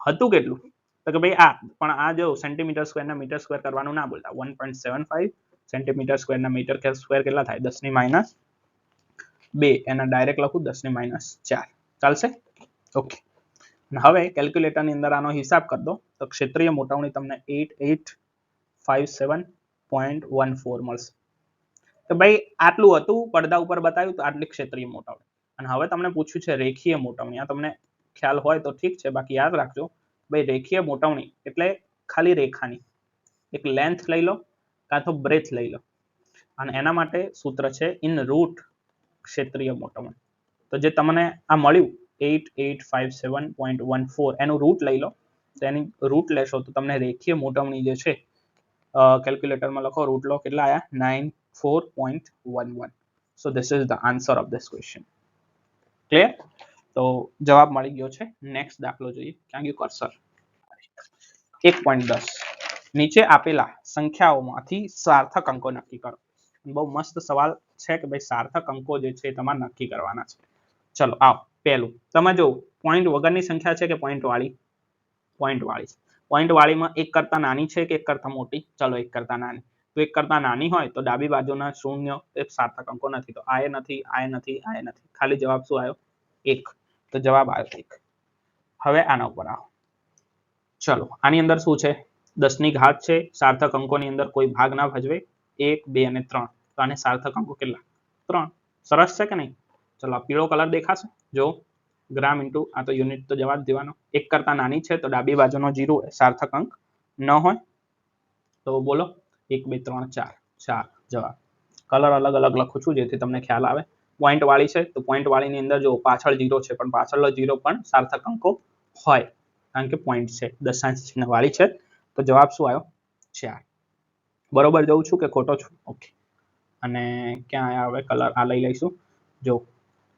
હતું કેટલું? તો કે ભાઈ આ, પણ આ જો સેન્ટીમીટર સ્ક્વેરના મીટર સ્ક્વેર કરવાનું ના બોલતા. 1.75 સેન્ટીમીટર સ્ક્વેરના મીટર સ્ક્વેર કેટલા થાય? 10⁻². એના ડાયરેક્ટ લખું 10⁻4. ચાલશે? ઓકે, હવે કેલ્ક્યુલેટરની અંદર આનો હિસાબ કરી દો તો ક્ષેત્રીય મોટવણી તમને 8857.14 મળશે. તો ભાઈ આટલું હતું પડદા ઉપર બતાવ્યું, તો આટલી ક્ષેત્રીય મોટવણી. અને હવે તમને પૂછ્યું છે રેખીય મોટવણી. આ તમને ખ્યાલ હોય તો ઠીક છે, બાકી યાદ રાખજો ભાઈ રેખીય મોટવણી એટલે ખાલી રેખાની એક લેન્થ લઈ લો કાં તો બ્રેથ લઈ લો, અને એના માટે સૂત્ર છે ઇન રૂટ ક્ષેત્રીય મોટવણી. તો જે તમને આ મળ્યું 8857.14, એનું રૂટ લઈ લો. તો એની રૂટ લેશો તો તમને રેખીય મોટવણી જે છે, કેલ્ક્યુલેટરમાં લખો રૂટ લો, કેટલા આયા? 94.11. So this is the answer of this question. Clear? તો જવાબ મળી ગયો છે. નેક્સ્ટ દાખલો જોઈએ. ક્યાં ગયું કર્સર? 1.10. નીચે આપેલા સંખ્યાઓમાંથી સાર્થક અંકો નક્કી કરો. બહુ મસ્ત સવાલ છે કે ભાઈ સાર્થક અંકો જે છે તમારે નક્કી કરવાના છે. ચલો આવો, પહેલું તમે જો પોઈન્ટ વગરની સંખ્યા છે કે પોઈન્ટ વાળી? પોઈન્ટ વાળી. પોઈન્ટ વાળીમાં એક કરતા નાની છે કે એક કરતા મોટી? ચલો એક કરતા નાની. તો એક કરતા નાની હોય તો ડાબી બાજુના શૂન્ય એક સાર્થક અંકો નથી. તો આ નથી, આ નથી, આ નથી. ખાલી જવાબ શું આવ્યો? 1. તો જવાબ આવ્યો 1. હવે આના ઉપર આવો. ચલો આની અંદર શું છે? 10 ની ઘાત છે. સાર્થક અંકોની અંદર કોઈ ભાગ ના ભજવે. 1, 2 અને 3. તો આને સાર્થક અંકો કેટલા? 3. સરસ છે કે નહીં? ચલો પીળો કલર દેખાશે જો. ગ્રામ ઇન્ટુ આ તો યુનિટ તો જવા જ દેવાનો. 1 કરતા નાની છે તો ડાબી બાજુનો 0 એ સાર્થક અંક ન હોય. તો બોલો 1 2 3 4 4 જવાબ. કલર અલગ અલગ લખું છું જેથી તમને ખ્યાલ આવે. પોઈન્ટ વાળી છે તો પોઈન્ટ વાળીની અંદર જો પાછળ 0 છે પણ પાછળનો 0 પણ સાર્થક અંકો હોય કારણ કે પોઈન્ટ છે, દશાંશ ચિહ્ન વાળી છે. તો જવાબ શું આવ્યો? 4. બરોબર જોઉં છું કે ખોટો છું? ઓકે. અને ક્યાં આવ્યા હવે કલર? આ લઈ લઈશું. જો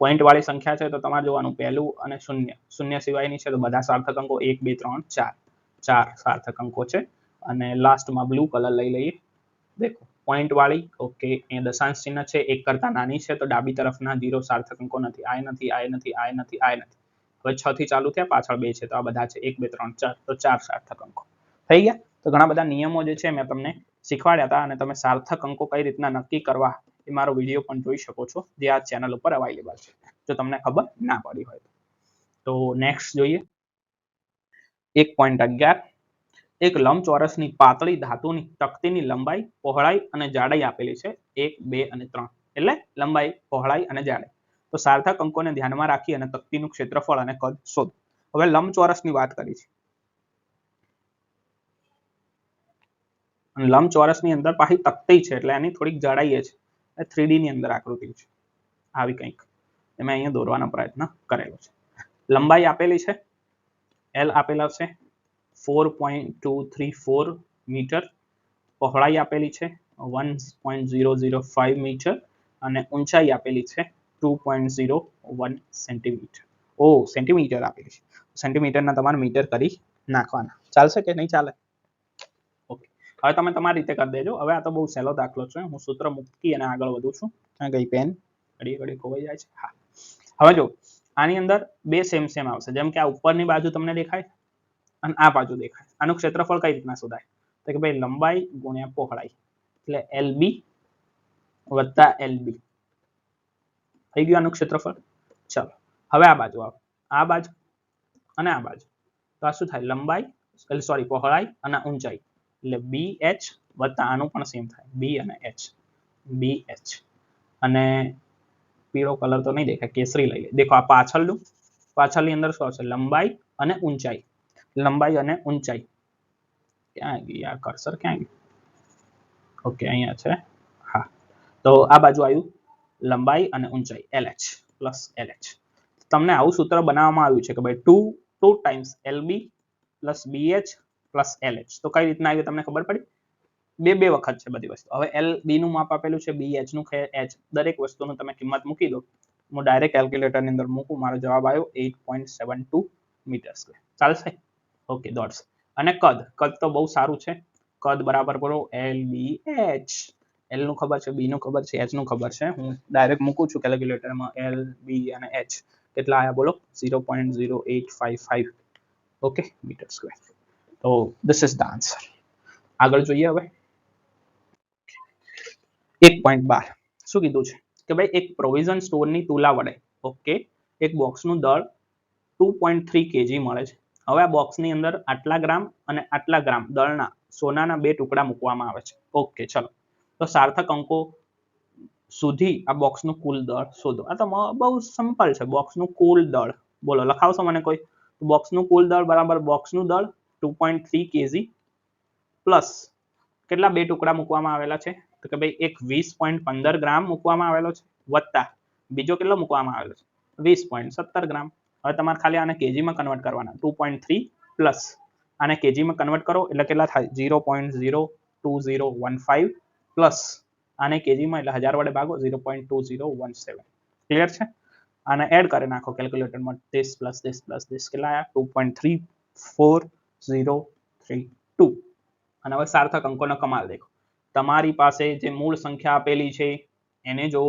પોઈન્ટ વાળી સંખ્યા છે તો તમારે જોવાનું પહેલું અને શૂન્ય, શૂન્ય સિવાયની છે તો બધા સાર્થક અંકો 1 2 3 4, 4 સાર્થક અંકો છે. અને લાસ્ટમાં બ્લુ કલર લઈ લઈએ. દેખો પોઈન્ટ વાળી, ઓકે, એ દશાંશ ચિહ્ન છે, 1 કરતા નાની છે તો ડાબી તરફના 0 સાર્થક અંકો નથી. આ નથી, આ નથી, આ નથી, આ નથી. હવે 6 થી ચાલુ થયા, પાછળ 2 છે તો આ બધા છે 1 2 3 4, તો 4 સાર્થક અંકો થઈ ગયા. તો ઘણા બધા નિયમો જે છે મેં તમને શીખવાડ્યા હતા અને તમે સાર્થક અંકો કઈ રીતના નક્કી કરવા એ મારો વિડીયો પણ જોઈ શકો છો, જે આ ચેનલ ઉપર અવેલેબલ છે, જો તમને ખબર ના પડી હોય તો. નેક્સ્ટ જોઈએ 1.11. એક લંબચોરસની પાતળી ધાતુની તકતીની લંબાઈ, પહોળાઈ અને જાડાઈ આપેલી છે 1 2 અને 3. એટલે લંબાઈ, પહોળાઈ અને જાડાઈ. તો સાર્થક અંકોને ધ્યાનમાં રાખી અને તકતીનું ક્ષેત્રફળ અને કદ શોધો. હવે લંબચોરસની વાત કરી છે. લંબચોરસની અંદર પાછી તકતી છે એટલે એની થોડીક જાડાઈ છે. 3D ની અંદર આકૃતિ છે આવી કંઈક. મેં અહીંયા દોરવાનો પ્રયત્ન કરેલો છે. લંબાઈ આપેલી છે, L આપેલા છે 4.234 મીટર, પહોળાઈ આપેલી છે 1.005 મીટર અને ઊંચાઈ આપેલી છે 2.01 સેન્ટીમીટર. સેન્ટીમીટર આપેલી છે. સેન્ટીમીટરના તમારે મીટર કરી નાખવાના. ચાલશે કે નહીં ચાલે? ઓકે. હવે તમે તમારી રીતે કરી દેજો. હવે આ તો બહુ સહેલો દાખલો છે. હું સૂત્ર મૂકી અને આગળ વધું છું. આ ગઈ પેન ઘડી ઘડી ખોવાઈ જાય છે. હા, હવે જો આની અંદર બે સેમ આવશે. જેમ કે આ ઉપરની બાજુ તમને દેખાય અને આ બાજુ દેખાય. આનું ક્ષેત્રફળ કઈ રીતના શોધાય? તો કે ભાઈ લંબાઈ ગુણ્યા પહોળાઈ એટલે LB વત્તા LB થઈ ગયું આનું ક્ષેત્રફળ. ચલો હવે આ બાજુ આવો, આ બાજુ અને આ બાજુ. તો આ શું થાય? લંબાઈ સોરી પહોળાઈ અને ઊંચાઈ એટલે BH વત્તા આનું પણ સેમ થાય B અને H, BH. અને પીળો કલર તો નહીં દેખાય, કેસરી લઈ લે. દેખો આ પાછળની અંદર શું આવશે? લંબાઈ અને ઊંચાઈ. લંબાઈ અને ઊંચાઈ ક્યાં ગઈ યાર? કર્સર ક્યાં ગયું? ઓકે, અહીંયા છે. હા, તો આ બાજુ આવ્યું લંબાઈ અને ઊંચાઈ LH પ્લસ LH. તમને આવું સૂત્ર બનાવવામાં આવ્યું છે કે ભાઈ 2 times LB plus BH plus LH. તો કઈ રીતના આવ્યું તમને ખબર પડી? બે વખત છે બધી વસ્તુ. હવે LB નું માપ આપેલું છે, BH નું H. દરેક વસ્તુનું તમે કિંમત મૂકી દો. હું ડાયરેક્ટ કેલ્ક્યુલેટરની અંદર મૂકું. મારો જવાબ આવ્યો 8.72 મીટર સ્ક્વેર. ચાલશે? ઓકે, દોડશે. અને કદ તો બહુ સારું છે. કદ બરાબર કરો LBH. L નું ખબર છે, B નું ખબર છે, H નું ખબર છે. હું ડાયરેક્ટ મૂકું છું કેલ્ક્યુલેટરમાં. L, B અને H કેટલા આયા બોલો? 0.0855 ઓકે મીટર સ્ક્વેર. તો ધીસ ઇઝ ધ આન્સર. આગળ જોઈએ હવે 1.12. શું કીધું છે કે ભાઈ એક પ્રોવિઝન સ્ટોરની તુલા વડે ઓકે એક બોક્સનું દળ 2.3 kg મળે છે. હવે આ બોક્સની અંદર આટલા ગ્રામ અને આટલા ગ્રામ દળના સોનાના 2 ટુકડા મૂકવામાં આવે છે. ઓકે, ચલો. તો સાર્થક અંકો સુધી આ બોક્સનું કુલ દળ શોધો. આ તો બહુ સિમ્પલ છે. બોક્સનું કુલ દળ બોલો, લખાવશો મને કોઈ? બોક્સનું કુલ દળ બરાબર બોક્સનું દળ 2.3 kg પ્લસ કેટલા 2 ટુકડા મૂકવામાં આવેલા છે? તો કે ભાઈ એક 20.15 ગ્રામ મૂકવામાં આવેલો છે વત્તા બીજો કેટલો મૂકવામાં આવેલો છે? 20.17 ગ્રામ. હવે તમારે ખાલી આને કેજીમાં કન્વર્ટ કરવાના. 2.3 પ્લસ આને કેજીમાં કન્વર્ટ કરો એટલે કેટલા થાય? 0.02015 પ્લસ આને કેજીમાં એટલે 1000 વડે ભાગો 0.2017. ક્લિયર છે? આને એડ કરી નાખો કેલ્ક્યુલેટરમાં. 30 પ્લસ 30 પ્લસ 30 કેટલા આવ્યા? 2.34032. અને હવે સાર્થક અંકોનો કમાલ દેખો. તમારી પાસે જે મૂળ સંખ્યા આપેલી છે એને જો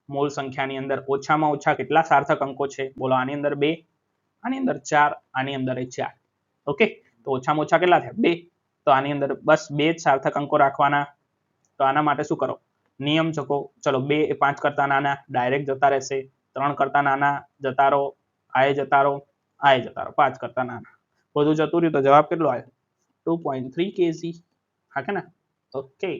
મૂળ સંખ્યાની અંદર ઓછામાં ઓછા કેટલા સાર્થક અંકો છે? બોલો. આની અંદર 2, આની અંદર 4, આની અંદર 4. ઓકે, તો ઓછામાં ઓછા કેટલા થયા? 2. તો આની અંદર બસ 2 જ સાર્થક અંકો રાખવાના. તો આના માટે શું કરો? નિયમ ચકો. ચલો 2 એ 5 કરતા નાના ડાયરેક્ટ જતા રહેશે. 3 કરતા નાના જતા રહો, આએ જતા રહો, આએ જતા રહો. 5 કરતા નાના બધું જતું રહ્યું તો જવાબ કેટલો આવ્યો? 2.3 kg. હા કે ના? ઓકે.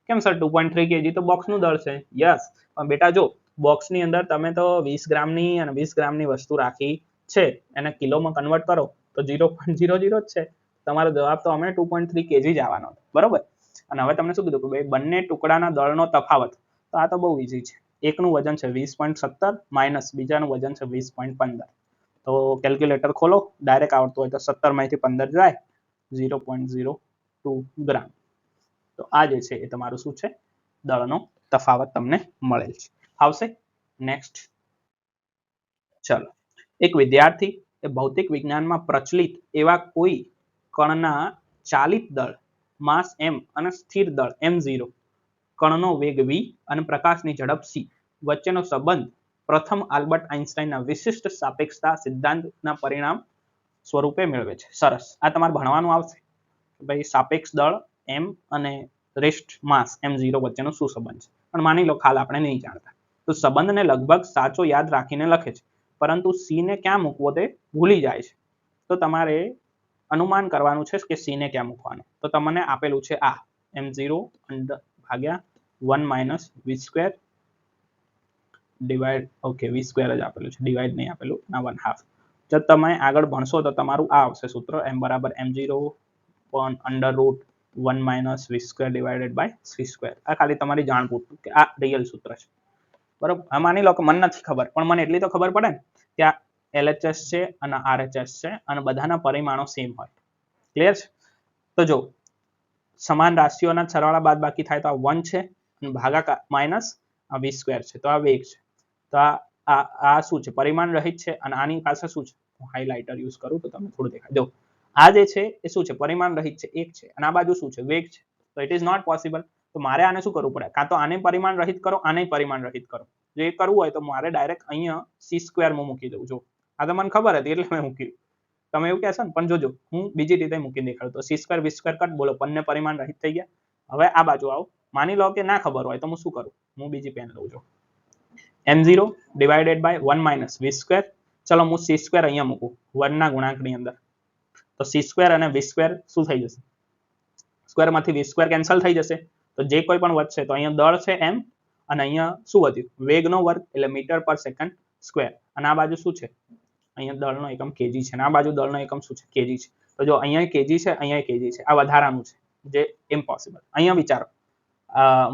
કેમ સર 2.3 kg તો બોક્સનું દળ છે? યસ. પણ બેટા જો બોક્સની અંદર તમે તો 20 ગ્રામની અને 20 ગ્રામની વસ્તુ રાખી છે, એને કિલોમાં કન્વર્ટ કરો તો 0.00 જ છે. તમારો જવાબ તો અમે 2.3 kg જ આવવાનો, બરોબર. અને હવે તમને શું કીધું કે ભાઈ બંને ટુકડાના દળનો તફાવત, તો આ તો બહુ ઈઝી છે. એકનું વજન છે 20.17 માઇનસ બીજાનું વજન છે 20.15. તો કેલ્ક્યુલેટર ખોલો, ડાયરેક્ટ આવડતું હોય તો 17 માંથી 15 જાય 0.02 ગ્રામ. તો આ જે છે એ તમારું શું છે, દળનો તફાવત તમને મળેલ છે. આવશે નેક્સ્ટ. ચલો, એક વિદ્યાર્થી એ ભૌતિક વિજ્ઞાનમાં પ્રચલિત એવા કોઈ કણના ચાલિત દળ માસ m અને સ્થિર દળ m0, કણનો વેગ v અને પ્રકાશની ઝડપ c વચ્ચેનો સંબંધ પ્રથમ આલ્બર્ટ આઇન્સ્ટાઈનના વિશિષ્ટ સાપેક્ષતા સિદ્ધાંતના પરિણામ સ્વરૂપે મેળવે છે. સરસ, આ તમારે ભણવાનું આવશે. ભાઈ સાપેક્ષ દળ m અને રેસ્ટ માસ m0 વચ્ચેનો શું સંબંધ છે, પણ માની લો ખાલ આપણે નહીં જાણતા, તો સંબંધને લગભગ સાચો યાદ રાખીને લખે છે, પરંતુ c ને ક્યાં મૂકવો તે ભૂલી જાય છે. તો તમારે અનુમાન કરવાનું છે કે c ને ક્યાં મૂકવાનું. તો તમને આપેલું છે આ m0 ભાગ્યા 1 minus v square divide, okay v square જ આપેલું છે, ડિવાઈડ નહીં આપેલું, ના 1/2. જો તમે આગળ ભણશો તો તમારું આ આવશે સૂત્ર, m બરાબર m0 under root 1 minus v square divided by c square. આ ખાલી તમારી જાણ પૂરતું કે આ રિયલ સૂત્ર છે, બરોબર. હા, માની લો કે મને નથી ખબર, પણ મને એટલી તો ખબર પડે ને કે આ LHS છે અને RHS છે અને બધાના પરિમાણો સેમ હોય. ક્લિયર છે? તો જો સમાન રાશિઓના સરવાળા બાદ બાકી થાય તો આ 1 છે અને ભાગાકાર માઇનસ આ v સ્ક્વેર છે, તો આ વેગ છે. તો આ શું છે, પરિમાણ રહિત છે. અને આની પાસે શું છે, હું હાઇલાઇટર યુઝ કરું તો તમને થોડું દેખાય. જો આ જે છે એ શું છે, પરિમાણ રહિત છે, 1 છે, અને આ બાજુ શું છે, વેગ છે. તો ઇટ ઇઝ નોટ પોસિબલ. તો મારે આને શું કરવું પડે, કાં તો આને પરિમાણ રહિત કરો, આને પરિમાણ રહિત કરો. જો એ કરવું હોય તો મારે ડાયરેક્ટ અહીંયા c સ્ક્વેર માં મૂકી દઉં. જો આ તો મને ખબર હતી એટલે મેં મૂક્યું. તમે એવું કહેશો ને, પણ જોજો હું બીજી રીતે મૂકી દેખાડું. તો c square v square cut, બોલો બંને પરિમાણ રહિત થઈ ગયા. હવે આ બાજુ આવો, માની લો કે ના ખબર હોય તો હું શું કરું, હું બીજી પેન લઉં છું, m0 divided by 1 minus v square. ચલો હું c સ્ક્વેર અહીંયા મૂકું 1 ના ગુણાંકની અંદર. તો c સ્ક્વેર અને v સ્ક્વેર શું થઈ જશે, સ્ક્વેરમાંથી v સ્ક્વેર કેન્સલ થઈ જશે. તો જે કોઈ પણ વધશે તો અહીંયા દળ છે m અને અહીંયા શું વધ્યું, વેગનો વર્ગ એટલે મીટર પર સેકન્ડ સ્ક્વેર. અને આ બાજુ શું છે, અહીંયા દળનો એકમ kg છે અને આ બાજુ દળનો એકમ શું છે, kg છે. તો જો અહીંયા kg છે, અહીંયા kg છે, આ વધારાનું છે જે ઇમ્પોસિબલ. અહીંયા વિચારો,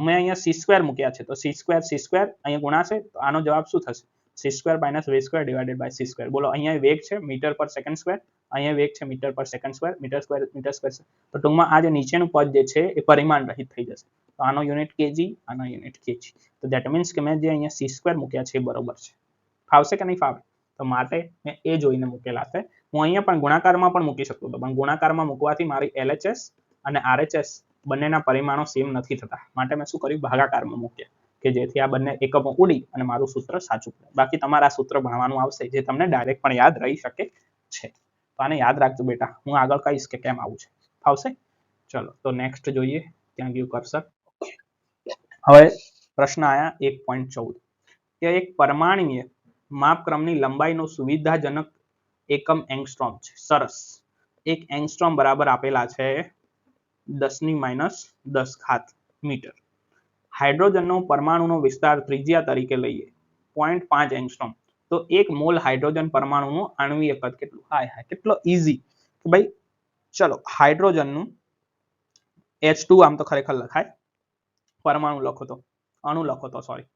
મેં અહીંયા c સ્ક્વેર મૂક્યા છે, તો c સ્ક્વેર અહીંયા ગુણાશે, તો આનો જવાબ શું થશે, c square minus v square divided by c square. બોલો અહીંયા વેગ છે મીટર પર સેકન્ડ સ્ક્વેર, અહીંયા વેગ છે મીટર પર સેકન્ડ સ્ક્વેર, મીટર સ્ક્વેર. તો ટૂંકમાં આ જે નીચેનું પદ જે છે એ પરિમાણ રહિત થઈ જશે. તો આનો યુનિટ kg, આનો યુનિટ kg. તો ધેટ મીન્સ કે મેં જે અહીંયા c સ્ક્વેર મૂક્યા છે એ બરોબર છે. ફાવશે કે નહીં ફાવે, તો માટે મેં એ જોઈને મૂકેલા છે. હું અહીંયા પણ ગુણાકારમાં પણ મૂકી શકતો હતો, પણ ગુણાકારમાં મૂકવાથી મારી LHS અને RHS બંનેના પરિમાણો સેમ નથી થતા, માટે મેં શું કર્યું, ભાગાકારમાં મૂક્યા, કે જેથી આ બંને એકમો ઉડી અને મારું સૂત્ર સાચું પડે. બાકી તમારે આ સૂત્ર ભણવાનું આવશે જે તમને ડાયરેક્ટ પણ યાદ રહી શકે છે. તો આને યાદ રાખજો બેટા, હું આગળ કહીશ કે કેમ આવું છે. ફાવશે? ચલો તો નેક્સ્ટ જોઈએ, ત્યાં ગયું કર્સર. હવે પ્રશ્ન આયા 1.14 કે એક પરમાણુય માપક્રમની લંબાઈનો સુવિધાજનક એકમ એંગસ્ટ્રોમ છે. સરસ, એક એંગસ્ટ્રોમ બરાબર આપેલા છે 10⁻10 મીટર. હાઇડ્રોજનનો પરમાણુનો વિસ્તાર ત્રિજ્યા તરીકે લઈએ 0.5 એંગસ્ટ્રોમ. તો 1 મોલ હાઇડ્રોજન પરમાણુનું આણ્વિય કદ કેટલું? હાય હાય, કેટલો ઈઝી. તો ભાઈ ચલો, હાઇડ્રોજનનું H2 આમ તો ખરેખર લખાય, પરમાણુ લખો તો, અણુ લખો તો, સોરી,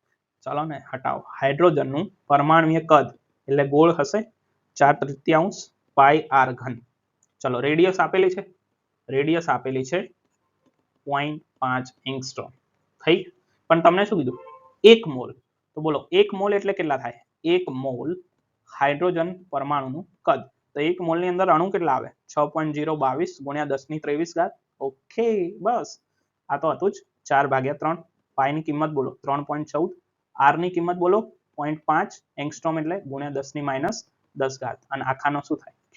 ચાલો ને હટાવો. હાઇડ્રોજનનું પરમાણુય કદ એટલે ગોળ હશે 4/3 પાઈ r ઘન. ચલો રેડિયસ આપેલી છે, રેડિયસ આપેલી છે 0.5 એંગસ્ટ્રોમ થઈ. પણ તમને શું કીધું, 1 મોલ. તો બોલો 1 મોલ એટલે કેટલા થાય, 1 મોલ હાઇડ્રોજન પરમાણુનું કદ. તો 1 મોલની અંદર અણુ કેટલા આવે, 6.022 ગુણ્યા 10⁻23 ઘાત. ઓકે, બસ આ તો હતું જ. 4/3 પાઈની કિંમત બોલો 3.14, r ની કિંમત બોલો 0.5 એંગસ્ટ્રોમ એટલે ગુણ્યા 10⁻10 ઘાત, અને આખાનો શું થાય, q.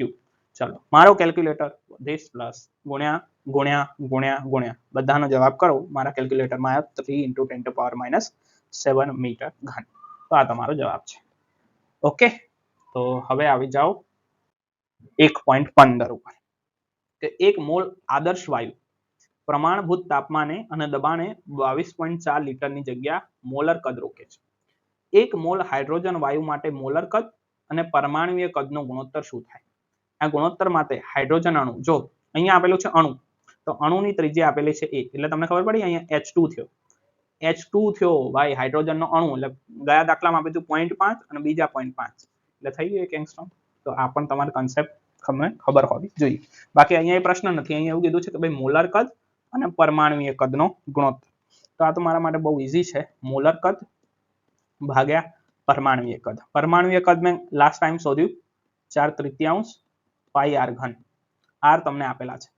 ચલો મારો કેલ્ક્યુલેટર this પ્લસ ગુણ્યા ગુણ્યા ગુણ્યા ગુણ્યા બધાનો જવાબ કરો. મારા કેલ્ક્યુલેટરમાં આવ્યો 3 × 10⁻⁷ મીટર ઘન. તો આ તમારો જવાબ છે. ઓકે, તો હવે આવી જાઓ 1.15 ઉપર કે 1 મોલ આદર્શ વાયુ પ્રમાણભૂત તાપમાને અને દબાણે 22.4 લીટરની જગ્યા મોલર કદ રોકે છે. એક મોલ હાઇડ્રોજન વાયુ માટે મોલર કદ અને પરમાણુય કદનો ગુણોત્તર શું થાય? આ ગુણોત્તર માટે હાઇડ્રોજન અણુ, જો અહીંયા આપેલું છે અણુ, તો અણુની ત્રિજ્યા આપેલી છે 1, એટલે તમને ખબર પડી અહીંયા H2 થયો. H2 થયો ભાઈ હાઇડ્રોજનનો અણુ, એટલે ગયા દાખલામાં આપ્યું હતું 0.5 અને બીજા 0.5, એટલે થઈ ગયું 1 એંગસ્ટ્રોમ. તો આ પણ તમારે કન્સેપ્ટ ખબર હોવી જોઈએ. બાકી અહીંયા એ પ્રશ્ન નથી, અહીંયા એવું કીધું છે કે ભાઈ મોલર કદ અને પરમાણુય કદનો ગુણોત્તર. તો આ તો મારા માટે બહુ ઈઝી છે, મોલર કદ ભાગ્યા પરમાણુય કદ. પરમાણુય કદ મેં લાસ્ટ ટાઈમ શોધ્યું 4/3 પાઈ આર ઘન, આર તમને આપેલા છે.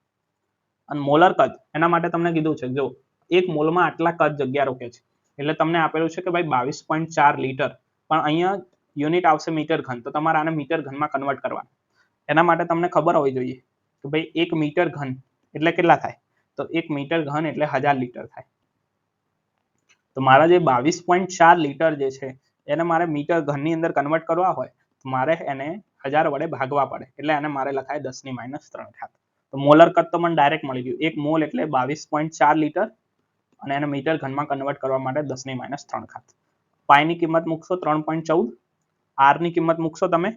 અને મોલર કદ એના માટે તમને કીધું છે, જો એક મોલમાં આટલા કદ જગ્યા રોકે છે, એટલે તમને આપેલું છે કે ભાઈ 22.4 લીટર, પણ અહીંયા યુનિટ આવશે મીટર ઘન, તો તમારે આને મીટર ઘનમાં કન્વર્ટ કરવાનું. એના માટે તમને ખબર હોવી જોઈએ કે ભાઈ 1 મીટર ઘન એટલે કેટલા થાય, તો 1 મીટર ઘન એટલે 1000 લીટર થાય. તો મારા જે 22.4 લીટર જે છે એને મારે મીટર ઘનની અંદર કન્વર્ટ કરવા હોય તો મારે એને 1000 વડે ભાગવા પડે, એટલે એને મારે લખાય 10⁻³ તો મોલર કદ તો મને ડાયરેક્ટ મળી ગયું. 1 મોલ એટલે 22.4 લીટર અને એને મીટર ઘનમાં કન્વર્ટ કરવા માટે 10⁻³. પાઈની કિંમત મૂકશો 3.14, આર ની કિંમત મૂકશો તમે,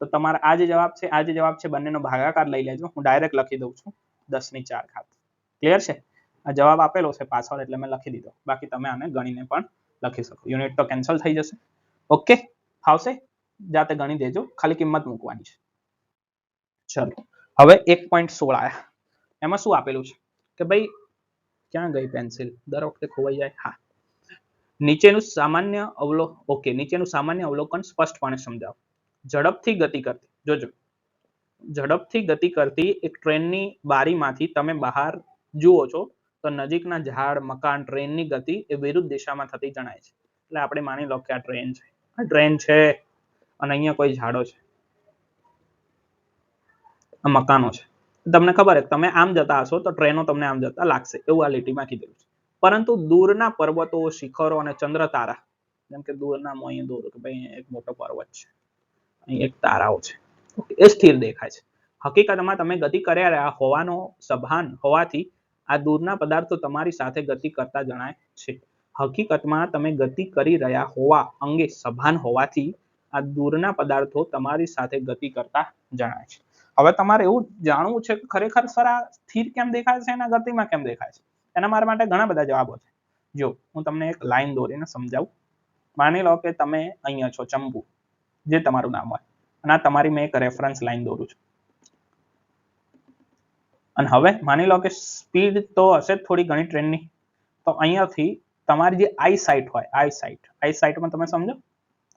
તો તમારે આ જે જવાબ છે બંનેનો ભાગાકાર લઈ લેજો. હું ડાયરેક્ટ લખી દઉં છું 10⁻⁴. ક્લિયર છે? આ જવાબ આપેલો છે પાછળ એટલે મેં લખી દીધો, બાકી તમે આને ગણીને પણ લખી શકો. યુનિટ તો કેન્સલ થઈ જશે. ઓકે, આવશે, જાતે ગણી દેજો, ખાલી કિંમત મૂકવાની છે. ચલો હવે 1.16 આયા. એમાં શું આપેલું છે કે ભાઈ ક્યાં ગઈ પેન્સિલ, દર વખતે ખોવાઈ જાય. હા, નીચેનું સામાન્ય અવલોકન સ્પષ્ટપણે સમજાવો. ઝડપથી ગતિ કરતી, જોજો, ઝડપથી ગતિ કરતી એક ટ્રેનની બારીમાંથી તમે બહાર જુઓ છો તો નજીકના ઝાડ, મકાન, ટ્રેનની ગતિ એ વિરુદ્ધ દિશામાં થતી જણાય છે. એટલે આપણે માની લો કે આ ટ્રેન છે અને અહીંયા કોઈ ઝાડો છે, આ મકાનો છે. તમને ખબર છે તમે આમ જતા હશો તો ટ્રેનો તમને આમ જતા લાગશે, એવું આ લીટીમાં કીધેલું છે. પરંતુ દૂરના પર્વતો, શિખરો અને ચંદ્ર તારા, જેમ કે દૂરના અહીં દોરો કે ભાઈ એક મોટો પર્વત છે, અહીં એક તારાઓ છે, એ સ્થિર દેખાય છે. હકીકતમાં તમે ગતિ કરી રહ્યા હોવાનો સભાન હોવાથી આ દૂરના પદાર્થો તમારી સાથે ગતિ કરતા જણાય છે. હકીકતમાં તમે ગતિ કરી રહ્યા હોવા અંગે સભાન હોવાથી આ દૂરના પદાર્થો તમારી સાથે ગતિ કરતા જણાય છે. હવે તમારે એવું જાણવું છે કે ખરેખર સર આ સ્થિર કેમ દેખાય છે અને ગતિમાં કેમ દેખાય છે. એના મારા માટે ઘણા બધા જવાબો છે. જો હું તમને એક લાઈન દોરીને સમજાવું. માની લો કે તમે અહીંયા છો, ચંપુ, જે તમારું નામ હોય, અને આ તમારી મેં એક રેફરન્સ લાઈન દોરું છું. અને હવે માની લો કે સ્પીડ તો હશે થોડી ઘણી ટ્રેનની, તો અહીંયાથી તમારી જે આઈ સાઇટ હોય, આઈ સાઇટમાં તમે સમજો,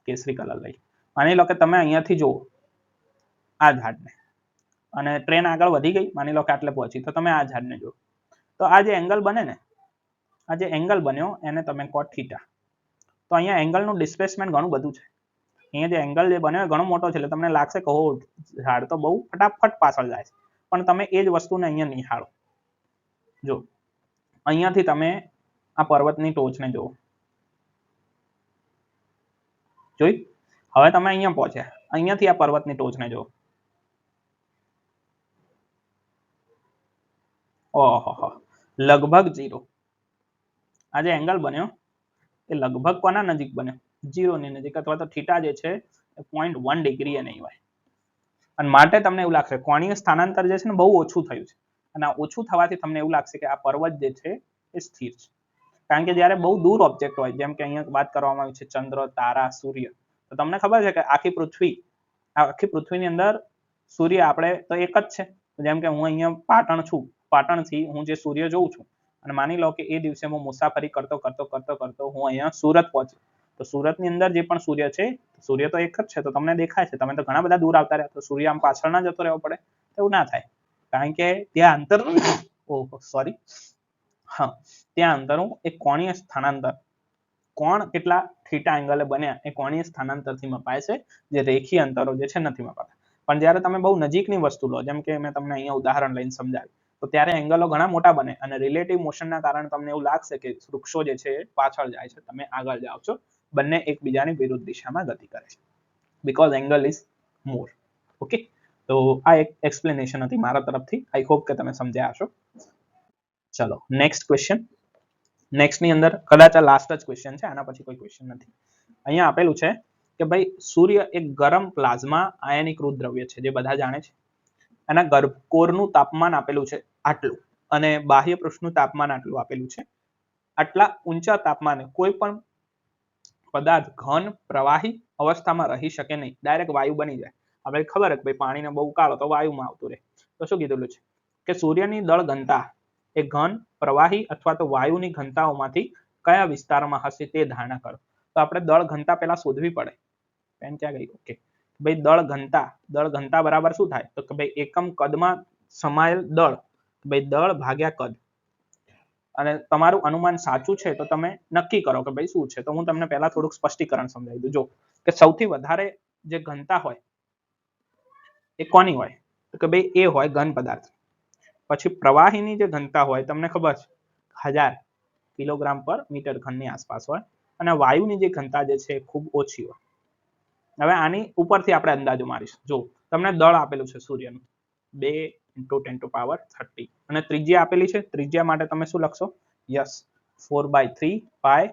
કેસરી કલર લઈ, માની લો કે તમે અહીંયાથી જુઓ આ ઝાડને, અને ટ્રેન આગળ વધી ગઈ, માની લો કે આટલે પહોંચી, તો તમે આ ઝાડને જુઓ, તો આ જે એંગલ બને ને, આ જે એંગલ બન્યો એને તમે કહો થીટા. તો અહીંયા એંગલનું ડિસ્પ્લેસમેન્ટ ઘણું બધું છે. અહીંયા જે એંગલ જે બન્યો ઘણો મોટો છે, એટલે તમને લાગશે કે ઝાડ તો બહુ ફટાફટ પાછળ જાય છે, પણ તમે એ જ વસ્તુને અહીંયા નિહાળો. જો અહીંયાથી તમે આ પર્વતની ટોચને જુઓ, જોઈ, હવે તમે અહીંયા પહોંચ્યા, અહીંયાથી આ પર્વતની ટોચને જુઓ, ઓહો, લગભગ 0. આ જે એંગલ બન્યો એ લગભગ કોના નજીક બન્યો, 0 ની નજીક, અથવા તો થીટા જે છે એ 0.1 ડિગ્રી એ નહીં હોય. અને માટે તમને એવું લાગશે કોણીય સ્થાનાંતર જે છે ને બહુ ઓછું થયું છે, અને આ ઓછું થવાથી તમને એવું લાગશે કે આ પર્વત જે છે એ સ્થિર છે. કારણ કે જ્યારે બહુ દૂર ઓબ્જેક્ટ હોય, જેમ કે અહીંયા વાત કરવામાં આવી છે ચંદ્ર, તારા, સૂર્ય, તો તમને ખબર છે કે આખી પૃથ્વીની અંદર સૂર્ય આપણે તો એક જ છે. જેમ કે હું અહીંયા પાટણ છું, પાટણથી હું જે સૂર્ય જોઉં છું, અને માની લો કે એ દિવસે હું મુસાફરી કરતો હું અહીંયા સુરત પહોંચ્યો, તો સુરતની અંદર જે પણ સૂર્ય છે, સૂર્ય તો એક જ છે, તો તમને દેખાય છે. તમે તો ઘણા બધા દૂર આવતા રહ્યા, તો સૂર્ય આમ પાછળ ના જતો રહેવો પડે, એવું ના થાય, કારણ કે ત્યાં અંતર, ત્યાં અંતરનું એક કોણીય સ્થાનાંતર, કોણ કેટલા થીટા એંગલે બન્યા એ કોણીય સ્થાનાંતરથી મપાય છે, જે રેખીય અંતરો જે છે નથી મપાતા. પણ જ્યારે તમે બહુ નજીકની વસ્તુ લો, જેમ કે મેં તમને અહીંયા ઉદાહરણ લઈને સમજાવ્યું, તો ત્યારે એંગલો ઘણા મોટા બને, અને રિલેટિવ મોશનના કારણે તમને એવું લાગશે કે વૃક્ષો જે છે પાછળ જાય છે, તમે આગળ જાઓ છો, બંને એકબીજાની વિરુદ્ધ દિશામાં ગતિ કરે છે, because angle is more. Okay, તો આ એક એક્સપ્લેનેશન હતી મારા તરફથી. આઈ હોપ કે તમે સમજ્યા હશો. ચલો નેક્સ્ટ ક્વેશ્ચન. નેક્સ્ટની અંદર કદાચ આ લાસ્ટ જ ક્વેશ્ચન છે, આના પછી કોઈ ક્વેશ્ચન નથી. અહીંયા આપેલું છે કે ભાઈ સૂર્ય એક ગરમ પ્લાઝમા આયનીકૃત દ્રવ્ય છે, જે બધા જાણે છે. એના ગર્ભ કોરનું તાપમાન આપેલું છે આટલું, અને બાહ્ય પૃષ્ઠનું તાપમાન આટલું આપેલું છે. આટલા ઊંચા તાપમાને કોઈ પણ પદાર્થ ઘન પ્રવાહી અવસ્થામાં રહી શકે નહીં, ડાયરેક્ટ વાયુ બની જાય. આપણે ખબર જ ભાઈ પાણીને બહુ ઉકાળો તો વાયુમાં આવતું રહે. તો શું કીધેલું છે કે સૂર્યની દળ ઘનતા એ ઘન પ્રવાહી અથવા તો વાયુની ઘનતાઓમાંથી કયા વિસ્તારમાં હશે તે ધારણા કરો. તો આપણે દળ ઘનતા પહેલા શોધવી પડે. પેન ક્યાં ગઈ? ઓકે, ભાઈ દળ ઘનતા બરાબર શું થાય? તો કે ભાઈ એકમ કદમાં સમાયેલ દળ, ભાઈ દળ ભાગ્યા કદ. અને તમારું અનુમાન સાચું છે તો તમે નક્કી કરો કે ભાઈ શું છે. તો હું તમને પહેલા થોડુંક સ્પષ્ટીકરણ સમજાવી દઉં. જો કે સૌથી વધારે જે ઘનતા હોય એ કોની હોય? તો કે ભાઈ એ હોય ઘન પદાર્થ. પછી પ્રવાહીની જે ઘનતા હોય તમને ખબર છે 1000 કિલોગ્રામ પર મીટર ઘનની આસપાસ હોય, અને વાયુની જે ઘનતા જે છે ખૂબ ઓછી હોય. હવે આની ઉપરથી આપણે અંદાજો મારીશું. જો તમને દળ આપેલું છે સૂર્યનું 2 × 10⁻30, અને ત્રિજ્યા આપેલી છે. ત્રિજ્યા માટે તમે શું લખશો? યસ, 4/3 પાય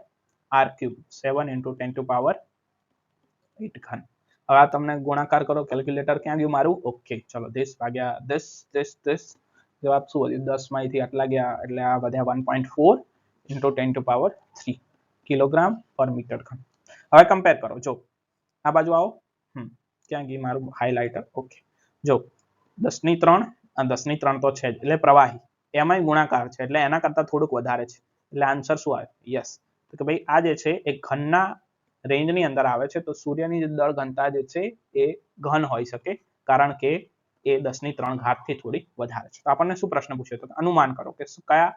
r³ 7 × 10⁻8 ઘન. હવે આ તમને ગુણાકાર કરો. કેલ્ક્યુલેટર ક્યાં ગયું મારું? ઓકે, ચલો 10 ભાગ્યા 10 જવાબ શું વધ્યું? 10 માંથી આટલા ગયા એટલે આ વધ્યા 1.4 × 10⁻3 કિલોગ્રામ પર મીટર ઘન. હવે કમ્પેર કરો. જો આ બાજુ આવો. ક્યાં ગઈ મારું હાઇલાઇટર? ઓકે, જો 10⁻3 અને 10⁻3 તો છે જ, એટલે પ્રવાહી એમાંય ગુણાકાર છે, એટલે એના કરતા થોડુંક વધારે છે. એટલે આન્સર શું આવે? યસ, તો કે ભાઈ આ જે છે એ ઘનના રેન્જની અંદર આવે છે. તો સૂર્યની જે દળ ઘનતા જે છે એ ઘન હોઈ શકે, કારણ કે એ 10⁻3 થી થોડી વધારે છે. તો આપણને શું પ્રશ્ન પૂછ્યો? તો અનુમાન કરો કે કયા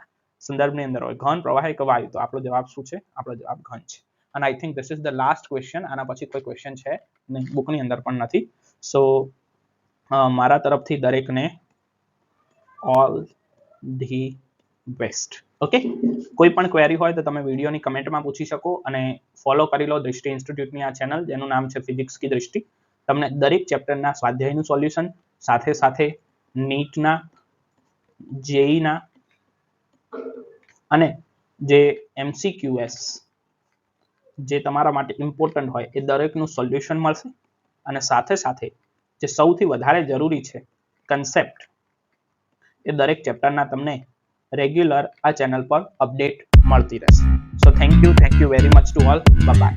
સંદર્ભની અંદર હોય, ઘન, પ્રવાહી કે વાયુ. તો આપણો જવાબ શું છે? આપણો જવાબ ઘન છે. અને I think this is the last question. આના પછી કોઈ ક્વેશ્ચન છે નહીં, બુકની અંદર પણ નથી. સો મારા તરફથી દરેકને ઓલ ધી બેસ્ટ. ઓકે, કોઈ પણ ક્વેરી હોય તો તમે વિડીયોની કમેન્ટમાં પૂછી શકો, અને ફોલો કરી લો દૃષ્ટિ ઇન્સ્ટિટ્યૂટની આ ચેનલ, જેનું નામ છે ફિઝિક્સ કી દૃષ્ટિ. તમને દરેક ચેપ્ટરના સ્વાધ્યાયનું સોલ્યુશન, સાથે સાથે નીટના, જેઈના અને જે MCQS જે તમારા માટે ઇમ્પોર્ટન્ટ હોય એ દરેકનું સોલ્યુશન મળશે. અને સાથે સાથે જે સૌથી વધારે જરૂરી છે કન્સેપ્ટ, એ દરેક ચેપ્ટરના તમને રેગ્યુલર આ ચેનલ પર અપડેટ મળતી રહેશે. So thank you very much to all. By.